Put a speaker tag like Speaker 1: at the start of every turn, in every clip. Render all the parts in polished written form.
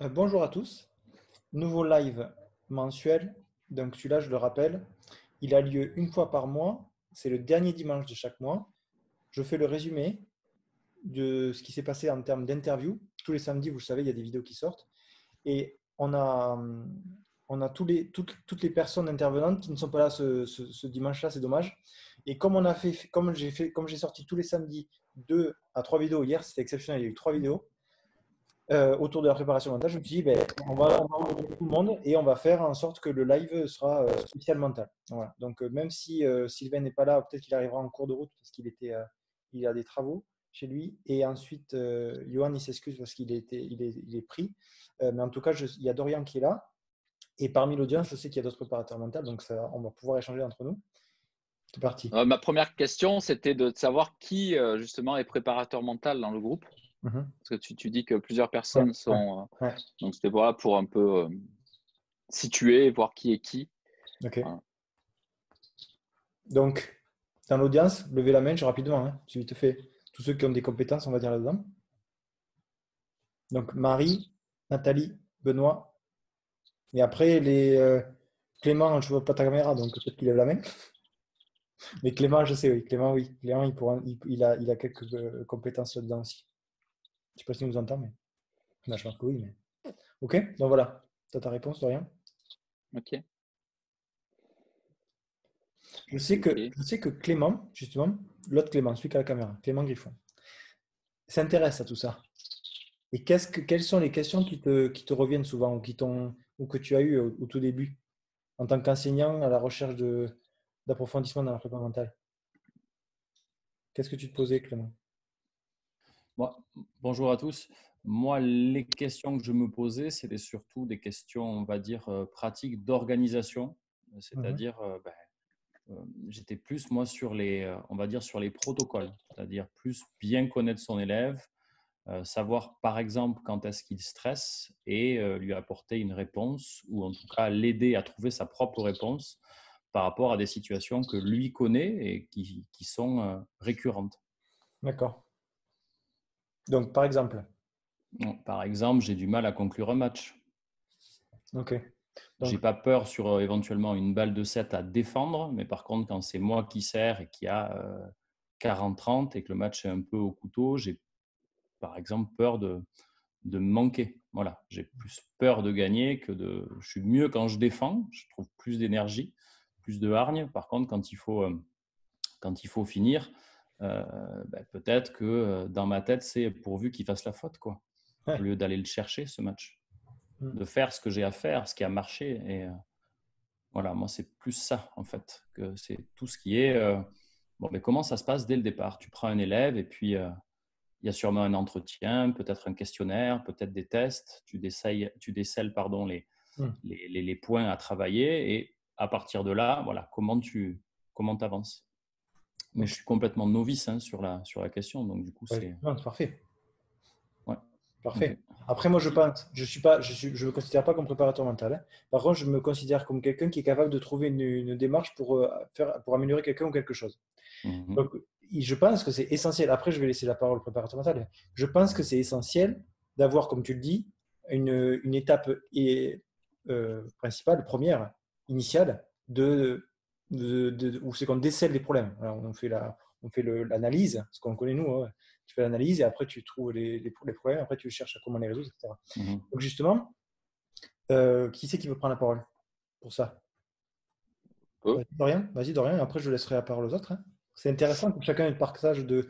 Speaker 1: Bonjour à tous. Nouveau live mensuel. Donc celui-là, je le rappelle, il a lieu une fois par mois. C'est le dernier dimanche de chaque mois. Je fais le résumé de ce qui s'est passé en termes d'interview. Tous les samedis, vous le savez, il y a des vidéos qui sortent. Et on a toutes les personnes intervenantes qui ne sont pas là ce dimanche-là, c'est dommage. Et comme j'ai sorti tous les samedis 2 à 3 vidéos hier, c'était exceptionnel, il y a eu 3 vidéos autour de la préparation mentale. Je me suis dit, ben, on va regrouper tout le monde et on va faire en sorte que le live sera spécial mental. Voilà. Donc, même si Sylvain n'est pas là, peut-être qu'il arrivera en cours de route parce il a des travaux chez lui. Et ensuite, Johan, il s'excuse parce il est pris. Mais en tout cas, il y a Dorian qui est là. Et parmi l'audience, je sais qu'il y a d'autres préparateurs mentaux, donc on va pouvoir échanger entre nous. C'est parti.
Speaker 2: Ma première question, c'était de savoir qui, justement, est préparateur mental dans le groupe. Parce que tu dis que plusieurs
Speaker 1: Ouais,
Speaker 2: personnes
Speaker 1: ouais,
Speaker 2: sont…
Speaker 1: ouais.
Speaker 2: donc, c'était voilà, pour un peu situer, voir qui est qui.
Speaker 1: Ok.
Speaker 2: Voilà.
Speaker 1: Donc, dans l'audience, levez la main rapidement, hein, c'est vite fait. Tous ceux qui ont des compétences, on va dire là-dedans. Donc, Marie, Nathalie, Benoît. Et après, Clément, je ne vois pas ta caméra, donc peut-être qu'il lève la main. Mais Clément, je sais, oui. Clément, oui. Clément, il a quelques compétences là-dedans aussi. Je ne sais pas s'il nous entend, mais là, je pense que oui. Mais... Ok, donc voilà. Tu as ta réponse, de rien.
Speaker 2: Ok.
Speaker 1: Je sais que Clément, justement, l'autre Clément, celui qui a la caméra, Clément Griffon, s'intéresse à tout ça. Et quelles sont les questions qui te reviennent souvent ou que tu as eues au tout début en tant qu'enseignant à la recherche d'approfondissement dans la prépa mentale? Qu'est-ce que tu te posais, Clément?
Speaker 3: Moi, bonjour à tous. Moi, les questions que je me posais, c'était surtout des questions, on va dire, pratiques d'organisation.
Speaker 1: Mhm.
Speaker 3: C'est-à-dire, j'étais plus, moi, sur on va dire, sur les protocoles. C'est-à-dire plus bien connaître son élève, savoir, par exemple, quand est-ce qu'il stresse et lui apporter une réponse ou en tout cas l'aider à trouver sa propre réponse par rapport à des situations que lui connaît et qui sont récurrentes.
Speaker 1: D'accord. Donc, par exemple,
Speaker 3: Par exemple, j'ai du mal à conclure un match.
Speaker 1: ok.
Speaker 3: J'ai
Speaker 1: Donc,
Speaker 3: pas peur sur éventuellement une balle de 7 à défendre, mais par contre, quand c'est moi qui sers et qui a 40-30 et que le match est un peu au couteau, j'ai par exemple peur de me manquer. Voilà, j'ai plus peur de gagner que de. Je suis mieux quand je défends, je trouve plus d'énergie, plus de hargne. Par contre, quand il faut finir, peut-être que dans ma tête, c'est pourvu qu'il fasse la faute, quoi, au
Speaker 1: ouais.
Speaker 3: lieu d'aller le chercher ce match,
Speaker 1: Mm.
Speaker 3: de faire ce que j'ai à faire, ce qui a marché. Et voilà, moi, c'est plus ça, en fait, que c'est tout ce qui est bon, mais comment ça se passe dès le départ. Tu prends un élève et puis il y a sûrement un entretien, peut-être un questionnaire, peut-être des tests. Tu décèles pardon,
Speaker 1: Mm.
Speaker 3: les points à travailler et à partir de là, voilà, comment avances. Mais je
Speaker 1: Ok.
Speaker 3: suis complètement novice sur la question, donc du coup,
Speaker 1: Ouais.
Speaker 3: c'est…
Speaker 1: Non, c'est parfait.
Speaker 3: Ouais, ok.
Speaker 1: Parfait. Après, moi, je pense, je me considère pas comme préparateur mental, hein. Par contre, je me considère comme quelqu'un qui est capable de trouver une démarche pour améliorer quelqu'un ou quelque chose.
Speaker 3: Mhm.
Speaker 1: Donc, je pense que c'est essentiel. Après, je vais laisser la parole au préparateur mental. Je pense que c'est essentiel d'avoir, comme tu le dis, une étape principale, première, initiale, où c'est qu'on décèle les problèmes. Alors, on fait l'analyse, ce qu'on connaît nous, hein. Tu fais l'analyse et après tu trouves les problèmes, après tu cherches à comment les résoudre, etc.
Speaker 3: Mhm.
Speaker 1: Donc justement, qui c'est qui veut prendre la parole pour ça?
Speaker 2: Peu.
Speaker 1: Vas-y Dorian, et après je laisserai la parole aux autres, hein. C'est intéressant que chacun ait le partage de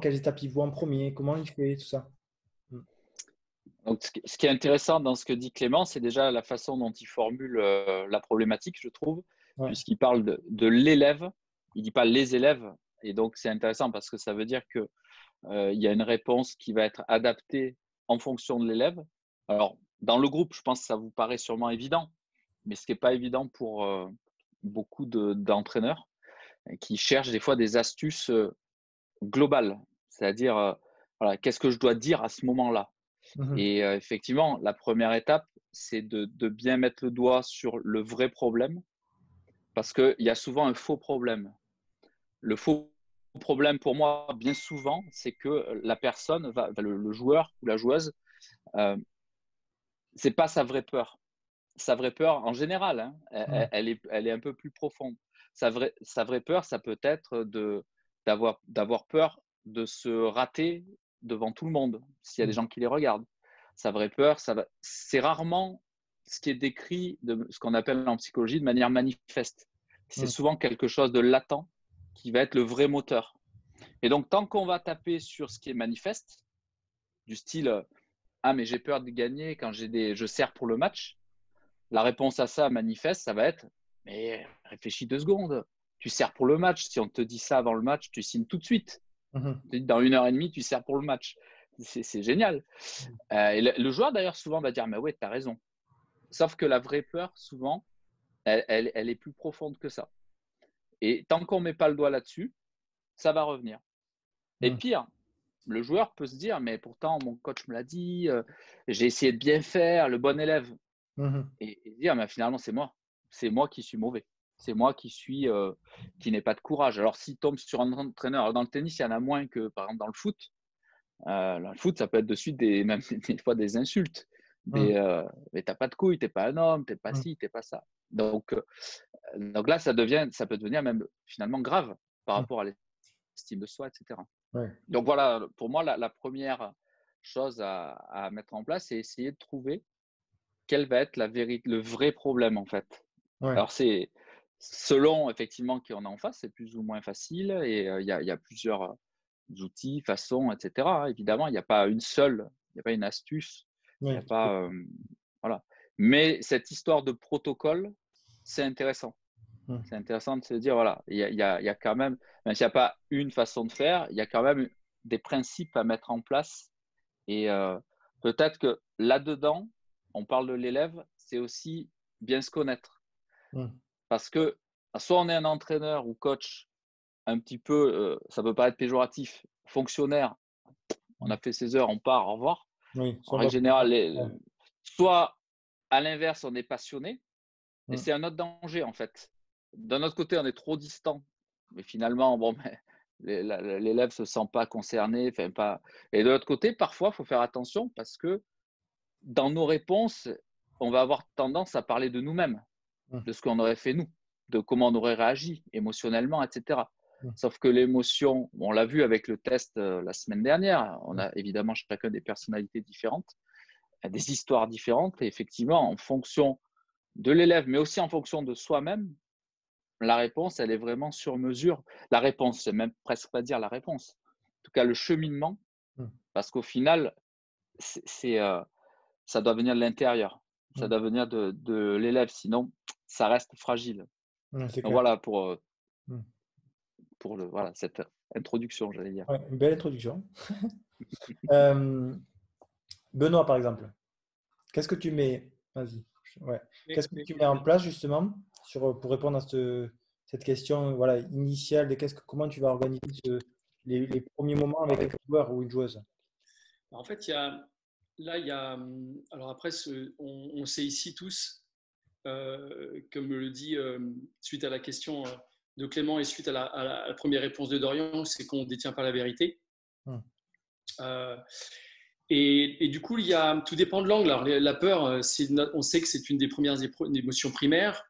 Speaker 1: quelles étapes il voit en premier, comment il fait, tout ça. Mm.
Speaker 2: Donc, ce qui est intéressant dans ce que dit Clément, c'est déjà la façon dont il formule la problématique, je trouve,
Speaker 1: Ouais.
Speaker 2: puisqu'il parle de l'élève, il ne dit pas les élèves. Et donc, c'est intéressant parce que ça veut dire que il y a une réponse qui va être adaptée en fonction de l'élève. Alors, dans le groupe, je pense que ça vous paraît sûrement évident, mais ce qui n'est pas évident pour beaucoup d'entraîneurs qui cherchent des fois des astuces globales, c'est-à-dire, voilà, qu'est-ce que je dois dire à ce moment-là?
Speaker 1: Mhm.
Speaker 2: Et effectivement, la première étape, c'est de bien mettre le doigt sur le vrai problème, parce qu'il y a souvent un faux problème. Le faux problème pour moi, bien souvent, c'est que la personne le joueur ou la joueuse, euh, c'est pas sa vraie peur. Sa vraie peur, en général, hein, elle est un peu plus profonde. Sa vraie peur, ça peut être d'avoir peur de se rater devant tout le monde, s'il y a des gens qui les regardent. Sa vraie peur, c'est rarement ce qui est décrit de ce qu'on appelle en psychologie de manière manifeste. C'est souvent quelque chose de latent qui va être le vrai moteur. Et donc, tant qu'on va taper sur ce qui est manifeste, du style « Ah, mais j'ai peur de gagner quand je sers pour le match », la réponse à ça manifeste, ça va être « Mais réfléchis 2 secondes, tu sers pour le match. Si on te dit ça avant le match, tu signes tout de suite. Dans 1 heure et demie, tu sers pour le match. » C'est génial. Et le joueur, d'ailleurs, souvent va dire « Mais ouais, tu as raison. » Sauf que la vraie peur, souvent, elle est plus profonde que ça. Et tant qu'on ne met pas le doigt là-dessus, ça va revenir. Et pire, le joueur peut se dire « Mais pourtant, mon coach me l'a dit, j'ai essayé de bien faire, le bon élève. » Et dire « Mais finalement, c'est moi. C'est moi qui suis mauvais. C'est moi qui n'ai pas de courage. » Alors, s'il tombe sur un entraîneur, alors dans le tennis, il y en a moins que, par exemple, dans le foot. Dans le foot, ça peut être de suite même des fois des insultes. Mais t'as pas de couilles, t'es pas un homme, t'es pas ci, t'es pas ça. Donc là, ça peut devenir même finalement grave par rapport à l'estime de soi, etc. Donc voilà, pour moi, la première chose à mettre en place, c'est essayer de trouver quel va être le vrai problème en fait. Alors c'est selon effectivement qui on a en face, c'est plus ou moins facile et il y a plusieurs outils, façons, etc. Évidemment, il n'y a pas une seule, il n'y a pas une astuce, il n'y a pas voilà. Mais cette histoire de protocole, c'est intéressant. C'est intéressant de se dire voilà, il y a quand même s'il n'y a pas une façon de faire, il y a quand même des principes à mettre en place et peut-être que là-dedans, on parle de l'élève, c'est aussi bien se connaître. Parce que soit on est un entraîneur ou coach un petit peu, ça peut pas être péjoratif, fonctionnaire, on a fait ses heures, on part, au revoir. En règle générale, soit à l'inverse, on est passionné, et c'est un autre danger en fait. D'un autre côté, on est trop distant, mais finalement, bon, l'élève se sent pas concerné, enfin pas. Et de l'autre côté, parfois, il faut faire attention parce que dans nos réponses, on va avoir tendance à parler de nous-mêmes, de ce qu'on aurait fait nous, de comment on aurait réagi émotionnellement, etc. Sauf que l'émotion, on l'a vu avec le test la semaine dernière, on a évidemment chacun des personnalités différentes, des histoires différentes, et effectivement, en fonction de l'élève, mais aussi en fonction de soi-même, la réponse, elle est vraiment sur mesure. La réponse, c'est même presque pas dire la réponse. En tout cas, le cheminement, parce qu'au final, ça doit venir de l'intérieur, ça doit venir de l'élève, sinon ça reste fragile. Donc voilà pour voilà, cette introduction, j'allais dire.
Speaker 1: Une belle introduction. Benoît, par exemple, qu'est-ce que tu mets Qu'est-ce que tu mets en place justement pour répondre à cette question voilà, initiale de comment tu vas organiser les premiers moments avec un joueur ou une joueuse?
Speaker 4: En fait, alors après, on sait ici tous, comme le dit suite à la question de Clément et suite à la première réponse de Dorian, c'est qu'on ne détient pas la vérité. Et du coup, tout dépend de l'angle. Alors, la peur, on sait que c'est une des premières émotions primaires.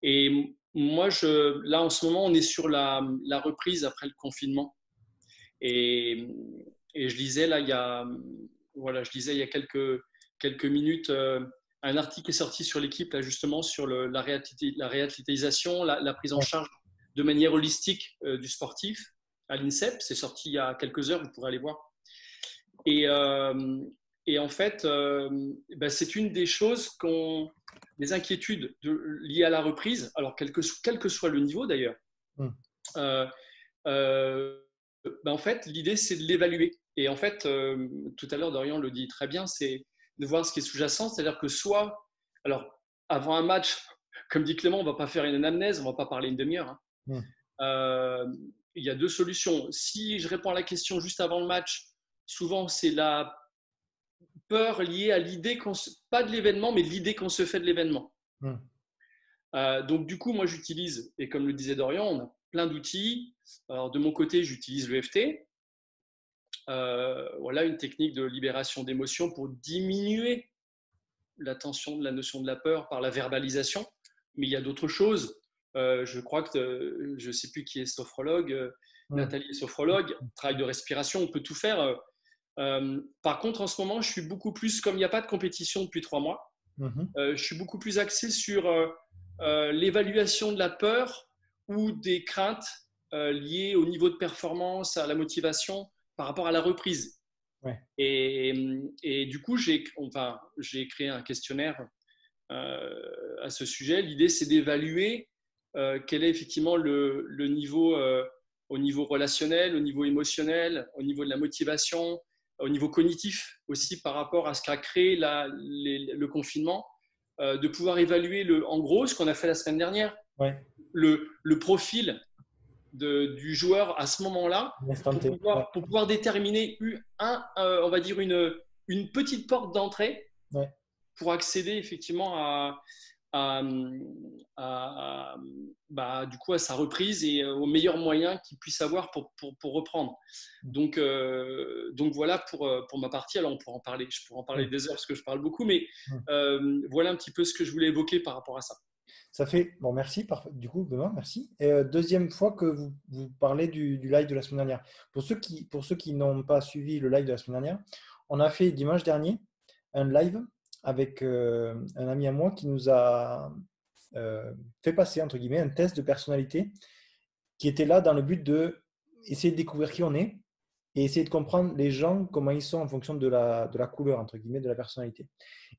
Speaker 4: Et moi, là, en ce moment, on est sur la reprise après le confinement. Et je lisais là, il y a quelques minutes un article est sorti sur l'équipe là justement sur la réathlétisation, la prise en charge de manière holistique du sportif à l'INSEP. C'est sorti il y a quelques heures, vous pourrez aller voir. Et en fait, c'est une des choses des inquiétudes liées à la reprise. Alors quel que soit le niveau d'ailleurs. En fait, l'idée, c'est de l'évaluer. Et en fait, tout à l'heure, Dorian le dit très bien, c'est de voir ce qui est sous-jacent. C'est-à-dire que alors, avant un match, comme dit Clément, on ne va pas faire une anamnèse, on ne va pas parler une demi-heure. Il y a 2 solutions. Si je réponds à la question juste avant le match, souvent, c'est la peur liée à l'idée, pas de l'événement, mais de l'idée qu'on se fait de l'événement. Donc, du coup, moi, j'utilise, et comme le disait Dorian, on a plein d'outils. Alors, de mon côté, j'utilise l'EFT. Voilà une technique de libération d'émotions pour diminuer l'attention de la notion de la peur par la verbalisation, mais il y a d'autres choses. Je crois que, je ne sais plus qui est sophrologue, Nathalie est sophrologue, travail de respiration, on peut tout faire. Par contre, en ce moment, je suis beaucoup plus, comme il n'y a pas de compétition depuis 3 mois, je suis beaucoup plus axé sur l'évaluation de la peur ou des craintes liées au niveau de performance, à la motivation par rapport à la reprise.
Speaker 1: Ouais.
Speaker 4: Et du coup, j'ai créé un questionnaire à ce sujet. L'idée, c'est d'évaluer quel est effectivement le niveau au niveau relationnel, au niveau émotionnel, au niveau de la motivation, au niveau cognitif aussi par rapport à ce qu'a créé le confinement, de pouvoir évaluer en gros ce qu'on a fait la semaine dernière, le profil du joueur à ce moment-là pour pouvoir déterminer on va dire une petite porte d'entrée pour accéder effectivement du coup à sa reprise et aux meilleurs moyens qu'il puisse avoir pour reprendre. Donc voilà pour ma partie. Alors je pourrais en parler des heures parce que je parle beaucoup, mais voilà un petit peu ce que je voulais évoquer par rapport à ça.
Speaker 1: Ça fait, bon, merci, du coup, Benoît, merci. Et deuxième fois que vous parlez du live de la semaine dernière. Pour ceux qui n'ont pas suivi le live de la semaine dernière, on a fait dimanche dernier un live avec un ami à moi qui nous a fait passer, entre guillemets, un test de personnalité qui était là dans le but d'essayer de découvrir qui on est et essayer de comprendre les gens, comment ils sont en fonction de la couleur, entre guillemets, de la personnalité.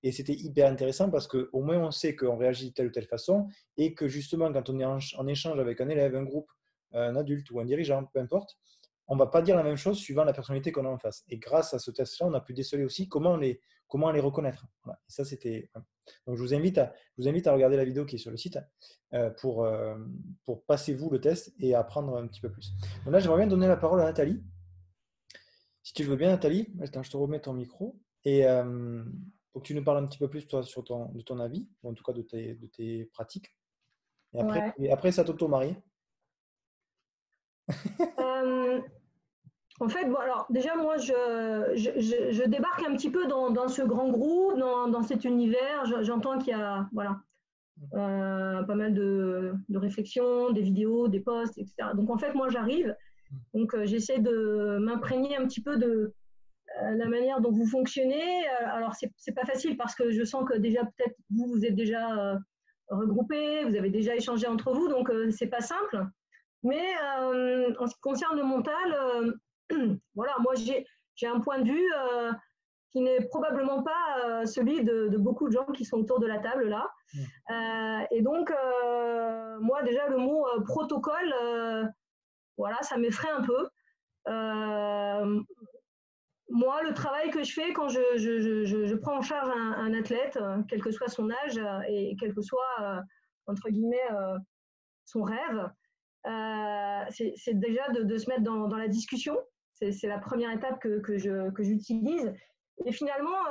Speaker 1: Et c'était hyper intéressant parce qu'au moins on sait qu'on réagit de telle ou telle façon et que justement, quand on est en échange avec un élève, un groupe, un adulte ou un dirigeant, peu importe, on ne va pas dire la même chose suivant la personnalité qu'on a en face. Et grâce à ce test-là, on a pu déceler aussi comment les reconnaître. Voilà. Et ça, c'était… Donc, je vous invite à regarder la vidéo qui est sur le site pour passer vous le test et apprendre un petit peu plus. Donc là, j'aimerais bien donner la parole à Nathalie. Si tu veux bien, Nathalie, attends, je te remets ton micro. Et pour que tu nous parles un petit peu plus, toi, de ton avis, ou en tout cas de tes pratiques. Et après ça t'auto-marie.
Speaker 5: En fait, bon, alors déjà, moi, je débarque un petit peu dans ce grand groupe, dans cet univers. J'entends qu'il y a pas mal de réflexions, des vidéos, des posts, etc. Donc, en fait, moi, j'arrive. Donc, j'essaie de m'imprégner un petit peu de la manière dont vous fonctionnez. Alors, c'est pas facile parce que je sens que déjà, peut-être, vous êtes déjà regroupés, vous avez déjà échangé entre vous, donc c'est pas simple. Mais en ce qui concerne le mental, voilà, moi, j'ai un point de vue qui n'est probablement pas celui de beaucoup de gens qui sont autour de la table là. Et donc, moi, déjà, le mot protocole, voilà, ça m'effraie un peu. Moi, le travail que je fais quand je prends en charge un athlète, quel que soit son âge et quel que soit, entre guillemets, son rêve, c'est déjà de se mettre dans la discussion. C'est la première étape que j'utilise. Et finalement,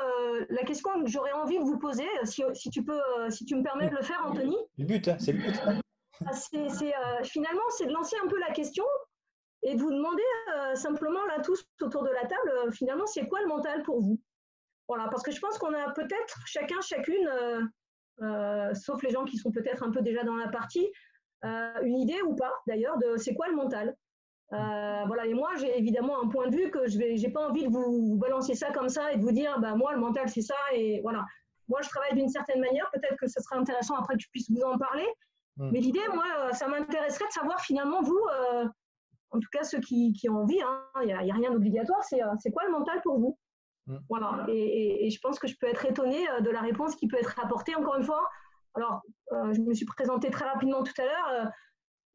Speaker 5: la question que j'aurais envie de vous poser, si tu me permets de le faire, Anthony.
Speaker 1: Le but, hein, c'est le but.
Speaker 5: Finalement, c'est de lancer un peu la question et de vous demander simplement, là, tous autour de la table, finalement, c'est quoi le mental pour vous? Voilà, parce que je pense qu'on a peut-être chacune, sauf les gens qui sont peut-être un peu déjà dans la partie, une idée ou pas, d'ailleurs, de c'est quoi le mental. Voilà, et moi, j'ai évidemment un point de vue que j'ai pas envie de vous balancer ça comme ça et de vous dire, bah, moi, le mental, c'est ça, et voilà. Moi, je travaille d'une certaine manière, peut-être que ce serait intéressant après que je puisse vous en parler, mais l'idée, moi, ça m'intéresserait de savoir finalement, vous, en tout cas ceux qui ont envie, il n'y a rien d'obligatoire, c'est quoi le mental pour vous? Voilà, et je pense que je peux être étonnée de la réponse qui peut être apportée, encore une fois. Alors, je me suis présentée très rapidement tout à l'heure.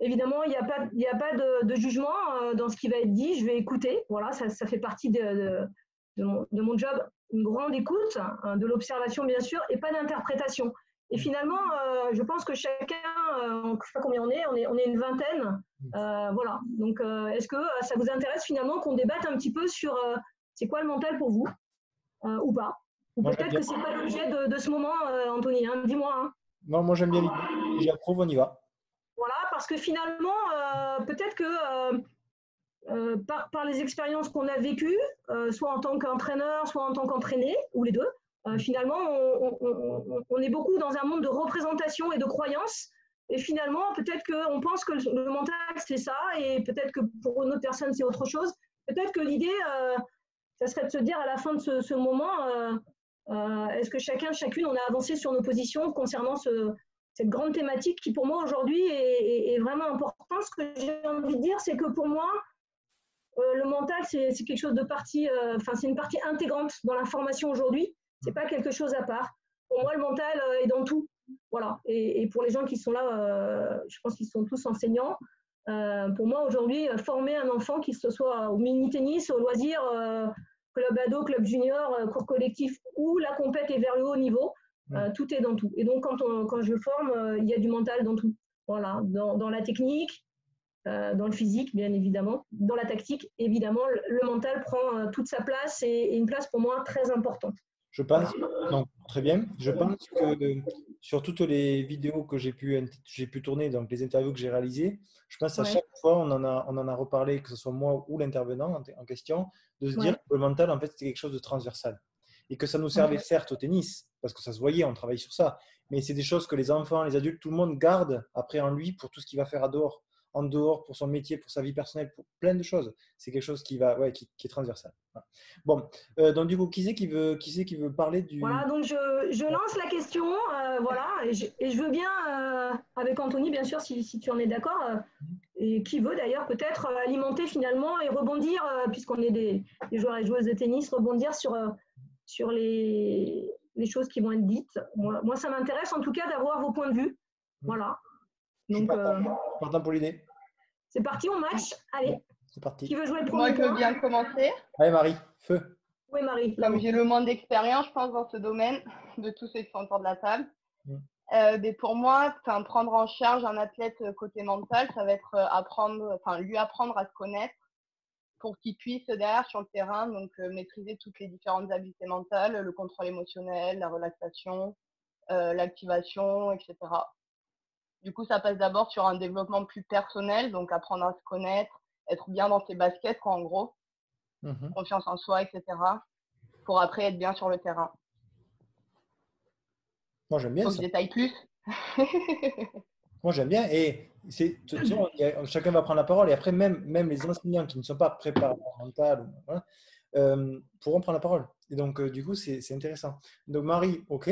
Speaker 5: Évidemment, il n'y a pas de jugement dans ce qui va être dit. Je vais écouter. Voilà, ça fait partie de mon job, une grande écoute, de l'observation bien sûr, et pas d'interprétation. Et finalement, je pense que chacun, je ne sais pas combien on est une vingtaine. Voilà. Donc, est-ce que ça vous intéresse finalement qu'on débatte un petit peu sur c'est quoi le mental pour vous ou pas? Ou peut-être que ce n'est pas l'objet de ce moment, Anthony. Hein, dis-moi. Hein.
Speaker 1: Non, moi j'aime bien l'idée. J'approuve, on y va.
Speaker 5: Voilà, parce que finalement, peut-être que par les expériences qu'on a vécues, soit en tant qu'entraîneur, soit en tant qu'entraîné, ou les deux, Finalement, on est beaucoup dans un monde de représentation et de croyances. Et finalement, peut-être qu'on pense que le mental, c'est ça, et peut-être que pour une autre personne, c'est autre chose. Peut-être que l'idée, ça serait de se dire à la fin de ce moment, est-ce que chacune, on a avancé sur nos positions concernant cette grande thématique qui, pour moi, aujourd'hui, est vraiment importante. Ce que j'ai envie de dire, c'est que pour moi, le mental, c'est quelque chose de c'est une partie intégrante dans la formation aujourd'hui. C'est pas quelque chose à part. Pour moi, le mental est dans tout. Voilà. Et pour les gens qui sont là, je pense qu'ils sont tous enseignants. Pour moi, aujourd'hui, former un enfant, qu'il se soit au mini-tennis, au loisir, club ado, club junior, cours collectif ou la compète est vers le haut niveau, tout est dans tout. Et donc, quand je le forme, il y a du mental dans tout. Voilà. Dans la technique, dans le physique, bien évidemment, dans la tactique, évidemment, le mental prend toute sa place et une place pour moi très importante.
Speaker 1: Je pense, donc, très bien. Je pense que sur toutes les vidéos que j'ai pu tourner, donc les interviews que j'ai réalisées, je pense à chaque fois, on en a reparlé, que ce soit moi ou l'intervenant en question, de se dire que le mental, en fait, c'est quelque chose de transversal. Et que ça nous servait certes au tennis, parce que ça se voyait, on travaille sur ça, mais c'est des choses que les enfants, les adultes, tout le monde garde après en lui pour tout ce qu'il va faire en dehors, pour son métier, pour sa vie personnelle, pour plein de choses. C'est quelque chose qui est transversal. Voilà. Bon, donc du coup, qui c'est qui veut parler du…
Speaker 5: Voilà, donc je lance la question, voilà, et je veux bien, avec Anthony, bien sûr, si tu en es d'accord, et qui veut d'ailleurs peut-être alimenter finalement et rebondir, puisqu'on est des joueurs et joueuses de tennis, rebondir sur les choses qui vont être dites. Moi, ça m'intéresse en tout cas d'avoir vos points de vue. Voilà. Donc,
Speaker 1: partant pour l'idée.
Speaker 5: C'est parti, on match. Allez.
Speaker 1: C'est parti.
Speaker 5: Qui veut jouer le premier
Speaker 6: Moi, je veux
Speaker 5: point?
Speaker 6: bien commencer.
Speaker 1: Allez, Marie, feu.
Speaker 5: Oui, Marie.
Speaker 6: Comme j'ai le moins d'expérience, je pense, dans ce domaine, de tous ceux qui sont autour de la table. Mais pour moi, prendre en charge un athlète côté mental, ça va être lui apprendre à se connaître pour qu'il puisse derrière sur le terrain donc maîtriser toutes les différentes habiletés mentales, le contrôle émotionnel, la relaxation, l'activation, etc. Du coup, ça passe d'abord sur un développement plus personnel, donc apprendre à se connaître, être bien dans ses baskets, quoi, en gros, confiance en soi, etc. Pour après être bien sur le terrain.
Speaker 1: Moi, j'aime bien
Speaker 6: Faut
Speaker 1: ça.
Speaker 6: que je détaille plus.
Speaker 1: Moi, j'aime bien. Et chacun va prendre la parole. Et après, même les enseignants qui ne sont pas préparateurs mentaux pourront prendre la parole. Et donc, du coup, c'est intéressant. Donc, Marie, OK.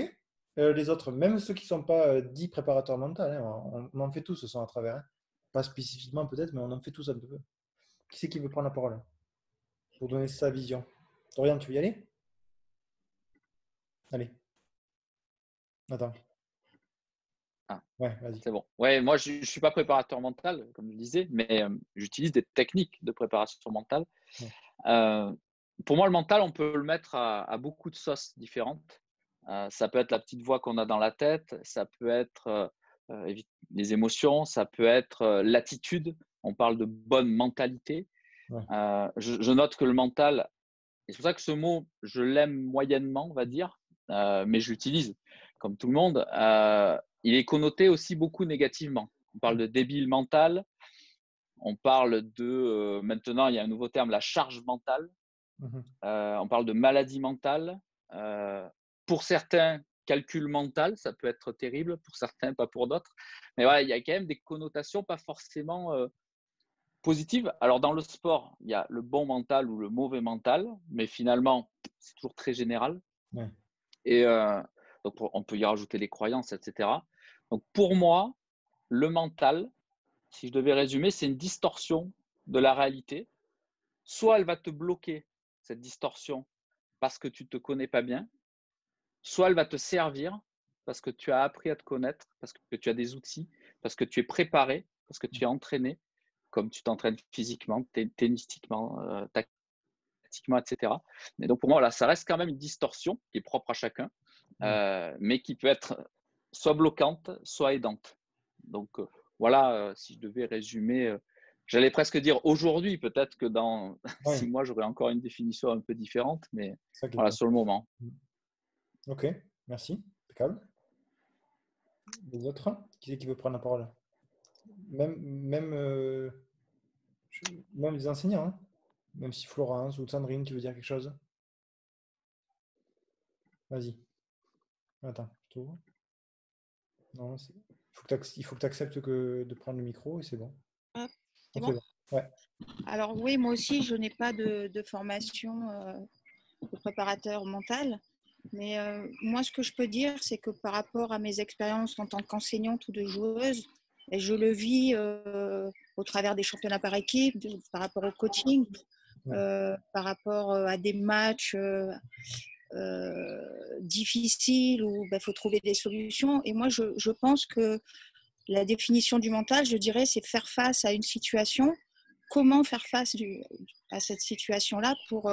Speaker 1: Les autres, même ceux qui ne sont pas dits préparateurs mentaux, hein, on en fait tous ce sont à travers. Hein. Pas spécifiquement peut-être, mais on en fait tous un peu. Qui c'est qui veut prendre la parole pour donner sa vision? Dorian, tu veux y aller? Allez. Attends. Ouais, vas-y.
Speaker 2: C'est bon. Ouais, moi, je ne suis pas préparateur mental, comme je disais, mais j'utilise des techniques de préparation mentale. Pour moi, le mental, on peut le mettre à beaucoup de sauces différentes. Ça peut être la petite voix qu'on a dans la tête, ça peut être les émotions, ça peut être l'attitude. On parle de bonne mentalité. Je note que le mental, et c'est pour ça que ce mot, je l'aime moyennement, on va dire, mais je l'utilise comme tout le monde. Il est connoté aussi beaucoup négativement. On parle de débile mental. On parle de, maintenant, il y a un nouveau terme, la charge mentale. On parle de maladie mentale. Pour certains, calcul mental, ça peut être terrible. Pour certains, pas pour d'autres. Mais voilà, il y a quand même des connotations pas forcément positives. Alors, dans le sport, il y a le bon mental ou le mauvais mental. Mais finalement, c'est toujours très général. Et donc, on peut y rajouter les croyances, etc. Donc, pour moi, le mental, si je devais résumer, c'est une distorsion de la réalité. Soit elle va te bloquer, cette distorsion, parce que tu ne te connais pas bien, soit elle va te servir parce que tu as appris à te connaître, parce que tu as des outils, parce que tu es préparé, parce que tu es entraîné, comme tu t'entraînes physiquement, tennistiquement, tactiquement, etc. Et donc, pour moi, là, ça reste quand même une distorsion qui est propre à chacun, mais qui peut être soit bloquante, soit aidante. Donc, voilà, si je devais résumer, j'allais presque dire aujourd'hui, peut-être que dans 6 mois, j'aurai encore une définition un peu différente, mais voilà, sur le moment.
Speaker 1: Ok, merci. Impeccable. Les autres, qui c'est qui veut prendre la parole? Même les enseignants, hein. Même si Florence ou Sandrine, tu veux dire quelque chose? Vas-y. Attends, je t'ouvre. Non, il faut que tu acceptes de prendre le micro et c'est bon.
Speaker 7: Ah, c'est
Speaker 1: C'est
Speaker 7: bon.
Speaker 1: bon. Ouais.
Speaker 7: Alors oui, moi aussi, je n'ai pas de formation de préparateur mental. Mais moi, ce que je peux dire, c'est que par rapport à mes expériences en tant qu'enseignante ou de joueuse, et je le vis au travers des championnats par équipe, par rapport au coaching, par rapport à des matchs difficiles où il faut trouver des solutions. Et moi, je pense que la définition du mental, je dirais, c'est faire face à une situation. Comment faire face à cette situation-là pour,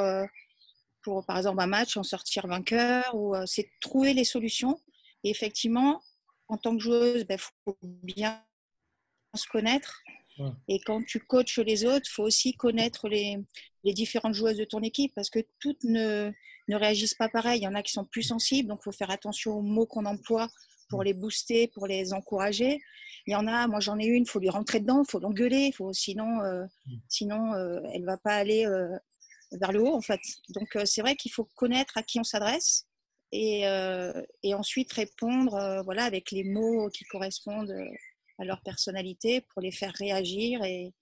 Speaker 7: par exemple, un match, en sortir vainqueur, ou c'est trouver les solutions. Et effectivement, en tant que joueuse, faut bien se connaître. Et quand tu coaches les autres, il faut aussi connaître les différentes joueuses de ton équipe parce que toutes ne réagissent pas pareil. Il y en a qui sont plus sensibles, donc il faut faire attention aux mots qu'on emploie pour les booster, pour les encourager. Il y en a, moi j'en ai une, il faut lui rentrer dedans, il faut l'engueuler, sinon elle ne va pas aller vers le haut en fait. Donc c'est vrai qu'il faut connaître à qui on s'adresse et ensuite répondre voilà, avec les mots qui correspondent à leur personnalité pour les faire réagir et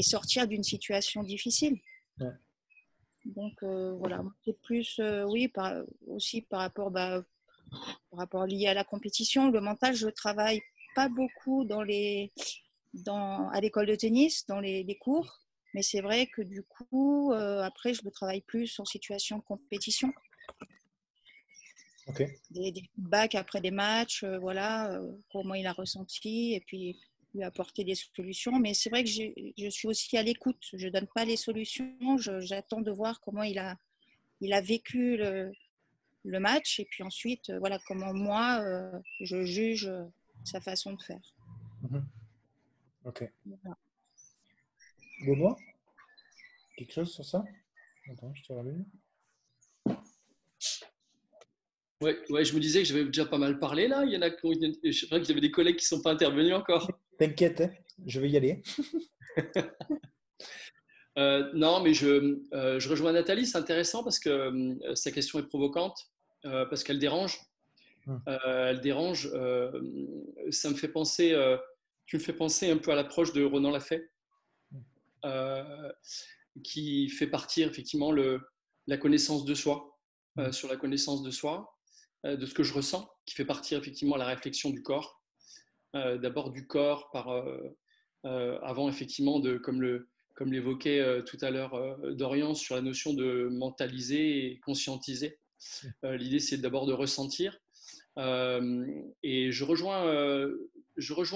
Speaker 7: sortir d'une situation difficile.
Speaker 1: Ouais.
Speaker 7: Donc voilà, c'est plus oui, aussi par rapport lié à la compétition. Le mental, je travaille pas beaucoup à l'école de tennis, dans les cours, mais c'est vrai que du coup, après, je le travaille plus en situation de compétition.
Speaker 1: Okay.
Speaker 7: Des feedbacks après des matchs, voilà, comment il a ressenti, et puis lui apporter des solutions. Mais c'est vrai que je suis aussi à l'écoute. Je ne donne pas les solutions, j'attends de voir comment il a vécu le match, et puis ensuite, voilà, comment moi, je juge sa façon de faire.
Speaker 1: Mm-hmm. Ok.
Speaker 7: Voilà.
Speaker 1: Benoît, quelque chose sur ça? Attends, je te rallume.
Speaker 4: Ouais, je me disais que j'avais déjà pas mal parlé là. Il y en a, je crois qu'il y avait des collègues qui ne sont pas intervenus encore.
Speaker 1: T'inquiète, hein, je vais y aller.
Speaker 4: Non, mais je rejoins Nathalie, c'est intéressant parce que sa question est provocante, parce qu'elle dérange. Elle dérange. Ça me fait penser, tu me fais penser un peu à l'approche de Ronan Lafay, qui fait partir effectivement la connaissance de soi, sur la connaissance de soi, de ce que je ressens, qui fait partir effectivement la réflexion du corps. D'abord du corps, avant effectivement, comme l'évoquait tout à l'heure Dorian, sur la notion de mentaliser et conscientiser. L'idée, c'est d'abord de ressentir. Et je rejoins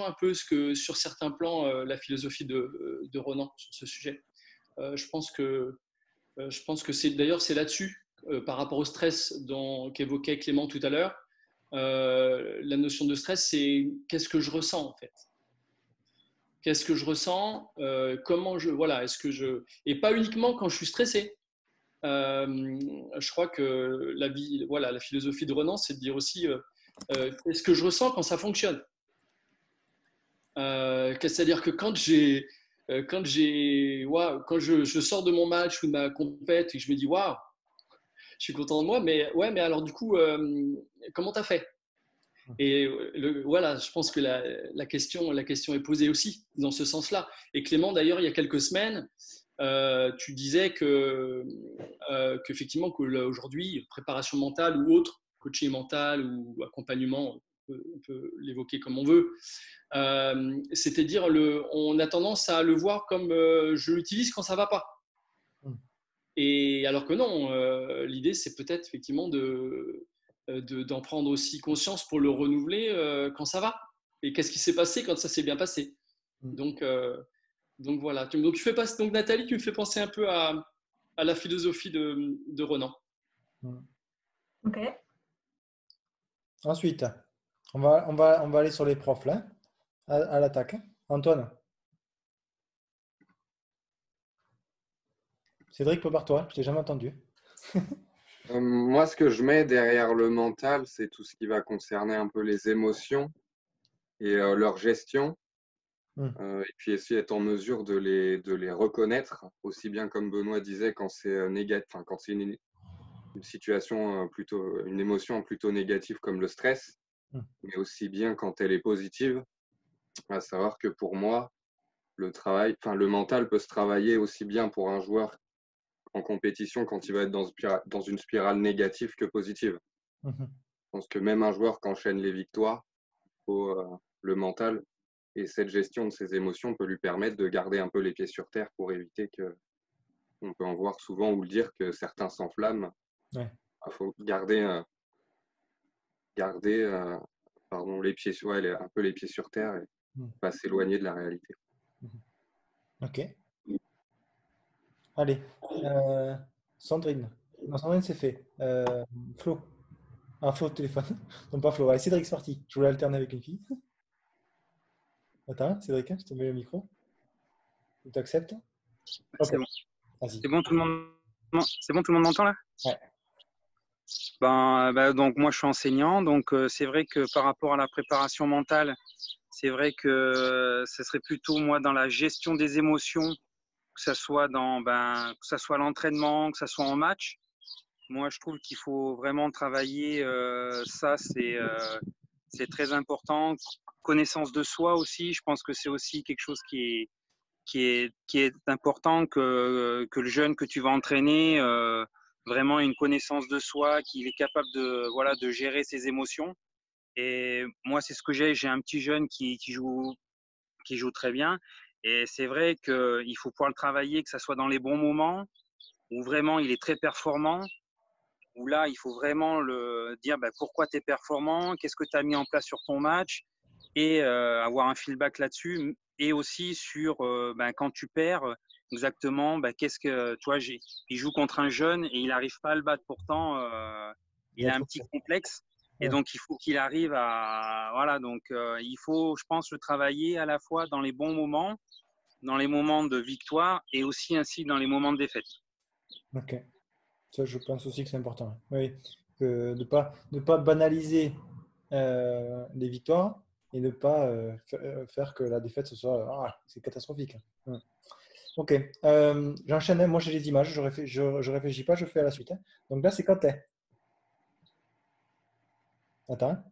Speaker 4: un peu sur certains plans la philosophie de Ronan sur ce sujet. Je pense que c'est là-dessus, par rapport au stress qu'évoquait Clément tout à l'heure. La notion de stress, c'est qu'est-ce que je ressens en fait. Qu'est-ce que je ressens, et pas uniquement quand je suis stressé. Je crois que la philosophie de Ronan, c'est de dire aussi qu'est-ce que je ressens quand ça fonctionne. C'est-à-dire que quand je sors de mon match ou de ma compète et que je me dis waouh, je suis content de moi, mais alors du coup, comment t'as fait? Et voilà, je pense que la question est posée aussi dans ce sens-là. Et Clément, d'ailleurs, il y a quelques semaines, tu disais qu'effectivement, aujourd'hui, préparation mentale ou autre, coaching mental ou accompagnement, on peut l'évoquer comme on veut, c'était dire on a tendance à le voir comme je l'utilise quand ça va pas. Et alors que non, l'idée c'est peut-être effectivement d'en prendre aussi conscience pour le renouveler quand ça va. Et qu'est-ce qui s'est passé quand ça s'est bien passé. Donc voilà. Donc Nathalie, tu me fais penser un peu à la philosophie de Ronan.
Speaker 5: Ok.
Speaker 1: Ensuite, on va aller sur les profs là, à l'attaque. Antoine. Cédric, prépare-toi, je t'ai jamais entendu.
Speaker 8: Moi, ce que je mets derrière le mental, c'est tout ce qui va concerner un peu les émotions et leur gestion. Et puis essayer d'être en mesure de les reconnaître, aussi bien comme Benoît disait, quand c'est négatif, quand c'est une émotion plutôt négative comme le stress, mais aussi bien quand elle est positive. À savoir que pour moi, le mental peut se travailler aussi bien pour un joueur en compétition quand il va être dans une spirale négative que positive. Je pense que même un joueur qui enchaîne les victoires, le mental et cette gestion de ses émotions peut lui permettre de garder un peu les pieds sur terre pour éviter que, on peut en voir souvent ou le dire, que certains s'enflamment. Il faut garder les pieds un peu les pieds sur terre et pas s'éloigner de la réalité.
Speaker 1: Ok. Allez, Sandrine. Non, Sandrine, c'est fait. Flo. Ah, Flo au téléphone. Non, pas Flo. Allez, Cédric, c'est parti. Je voulais alterner avec une fille. Attends, Cédric, je te mets le micro. Tu acceptes?
Speaker 9: C'est bon.
Speaker 1: Vas-y.
Speaker 9: C'est bon, tout le monde m'entend là?
Speaker 1: Ouais.
Speaker 9: Donc moi je suis enseignant, donc c'est vrai que par rapport à la préparation mentale, c'est vrai que ce serait plutôt moi dans la gestion des émotions, que ça soit que ça soit l'entraînement, que ça soit en match. Moi je trouve qu'il faut vraiment travailler ça, c'est très important. Connaissance de soi aussi, je pense que c'est aussi quelque chose qui est important, que le jeune que tu vas entraîner vraiment une connaissance de soi, qu'il est capable de gérer ses émotions. Et moi, c'est ce que j'ai. J'ai un petit jeune qui joue très bien. Et c'est vrai qu'il faut pouvoir le travailler, que ça soit dans les bons moments, où vraiment il est très performant, où là, il faut vraiment le dire pourquoi tu es performant, qu'est-ce que tu as mis en place sur ton match, et avoir un feedback là-dessus. Et aussi sur quand tu perds, exactement, qu'est-ce que toi, il joue contre un jeune et il n'arrive pas à le battre. Pourtant, il a un petit complexe. Et donc, il faut qu'il arrive à… Voilà, donc il faut, je pense, le travailler à la fois dans les bons moments, dans les moments de victoire et aussi ainsi dans les moments de défaite.
Speaker 1: Ok. Ça, je pense aussi que c'est important. Oui. De ne pas banaliser les victoires et ne pas faire que la défaite, ce soit… c'est catastrophique. Ok. J'enchaîne. Moi, j'ai les images. Je réfléchis pas, je fais à la suite. Donc là, c'est quand t'es. Attends,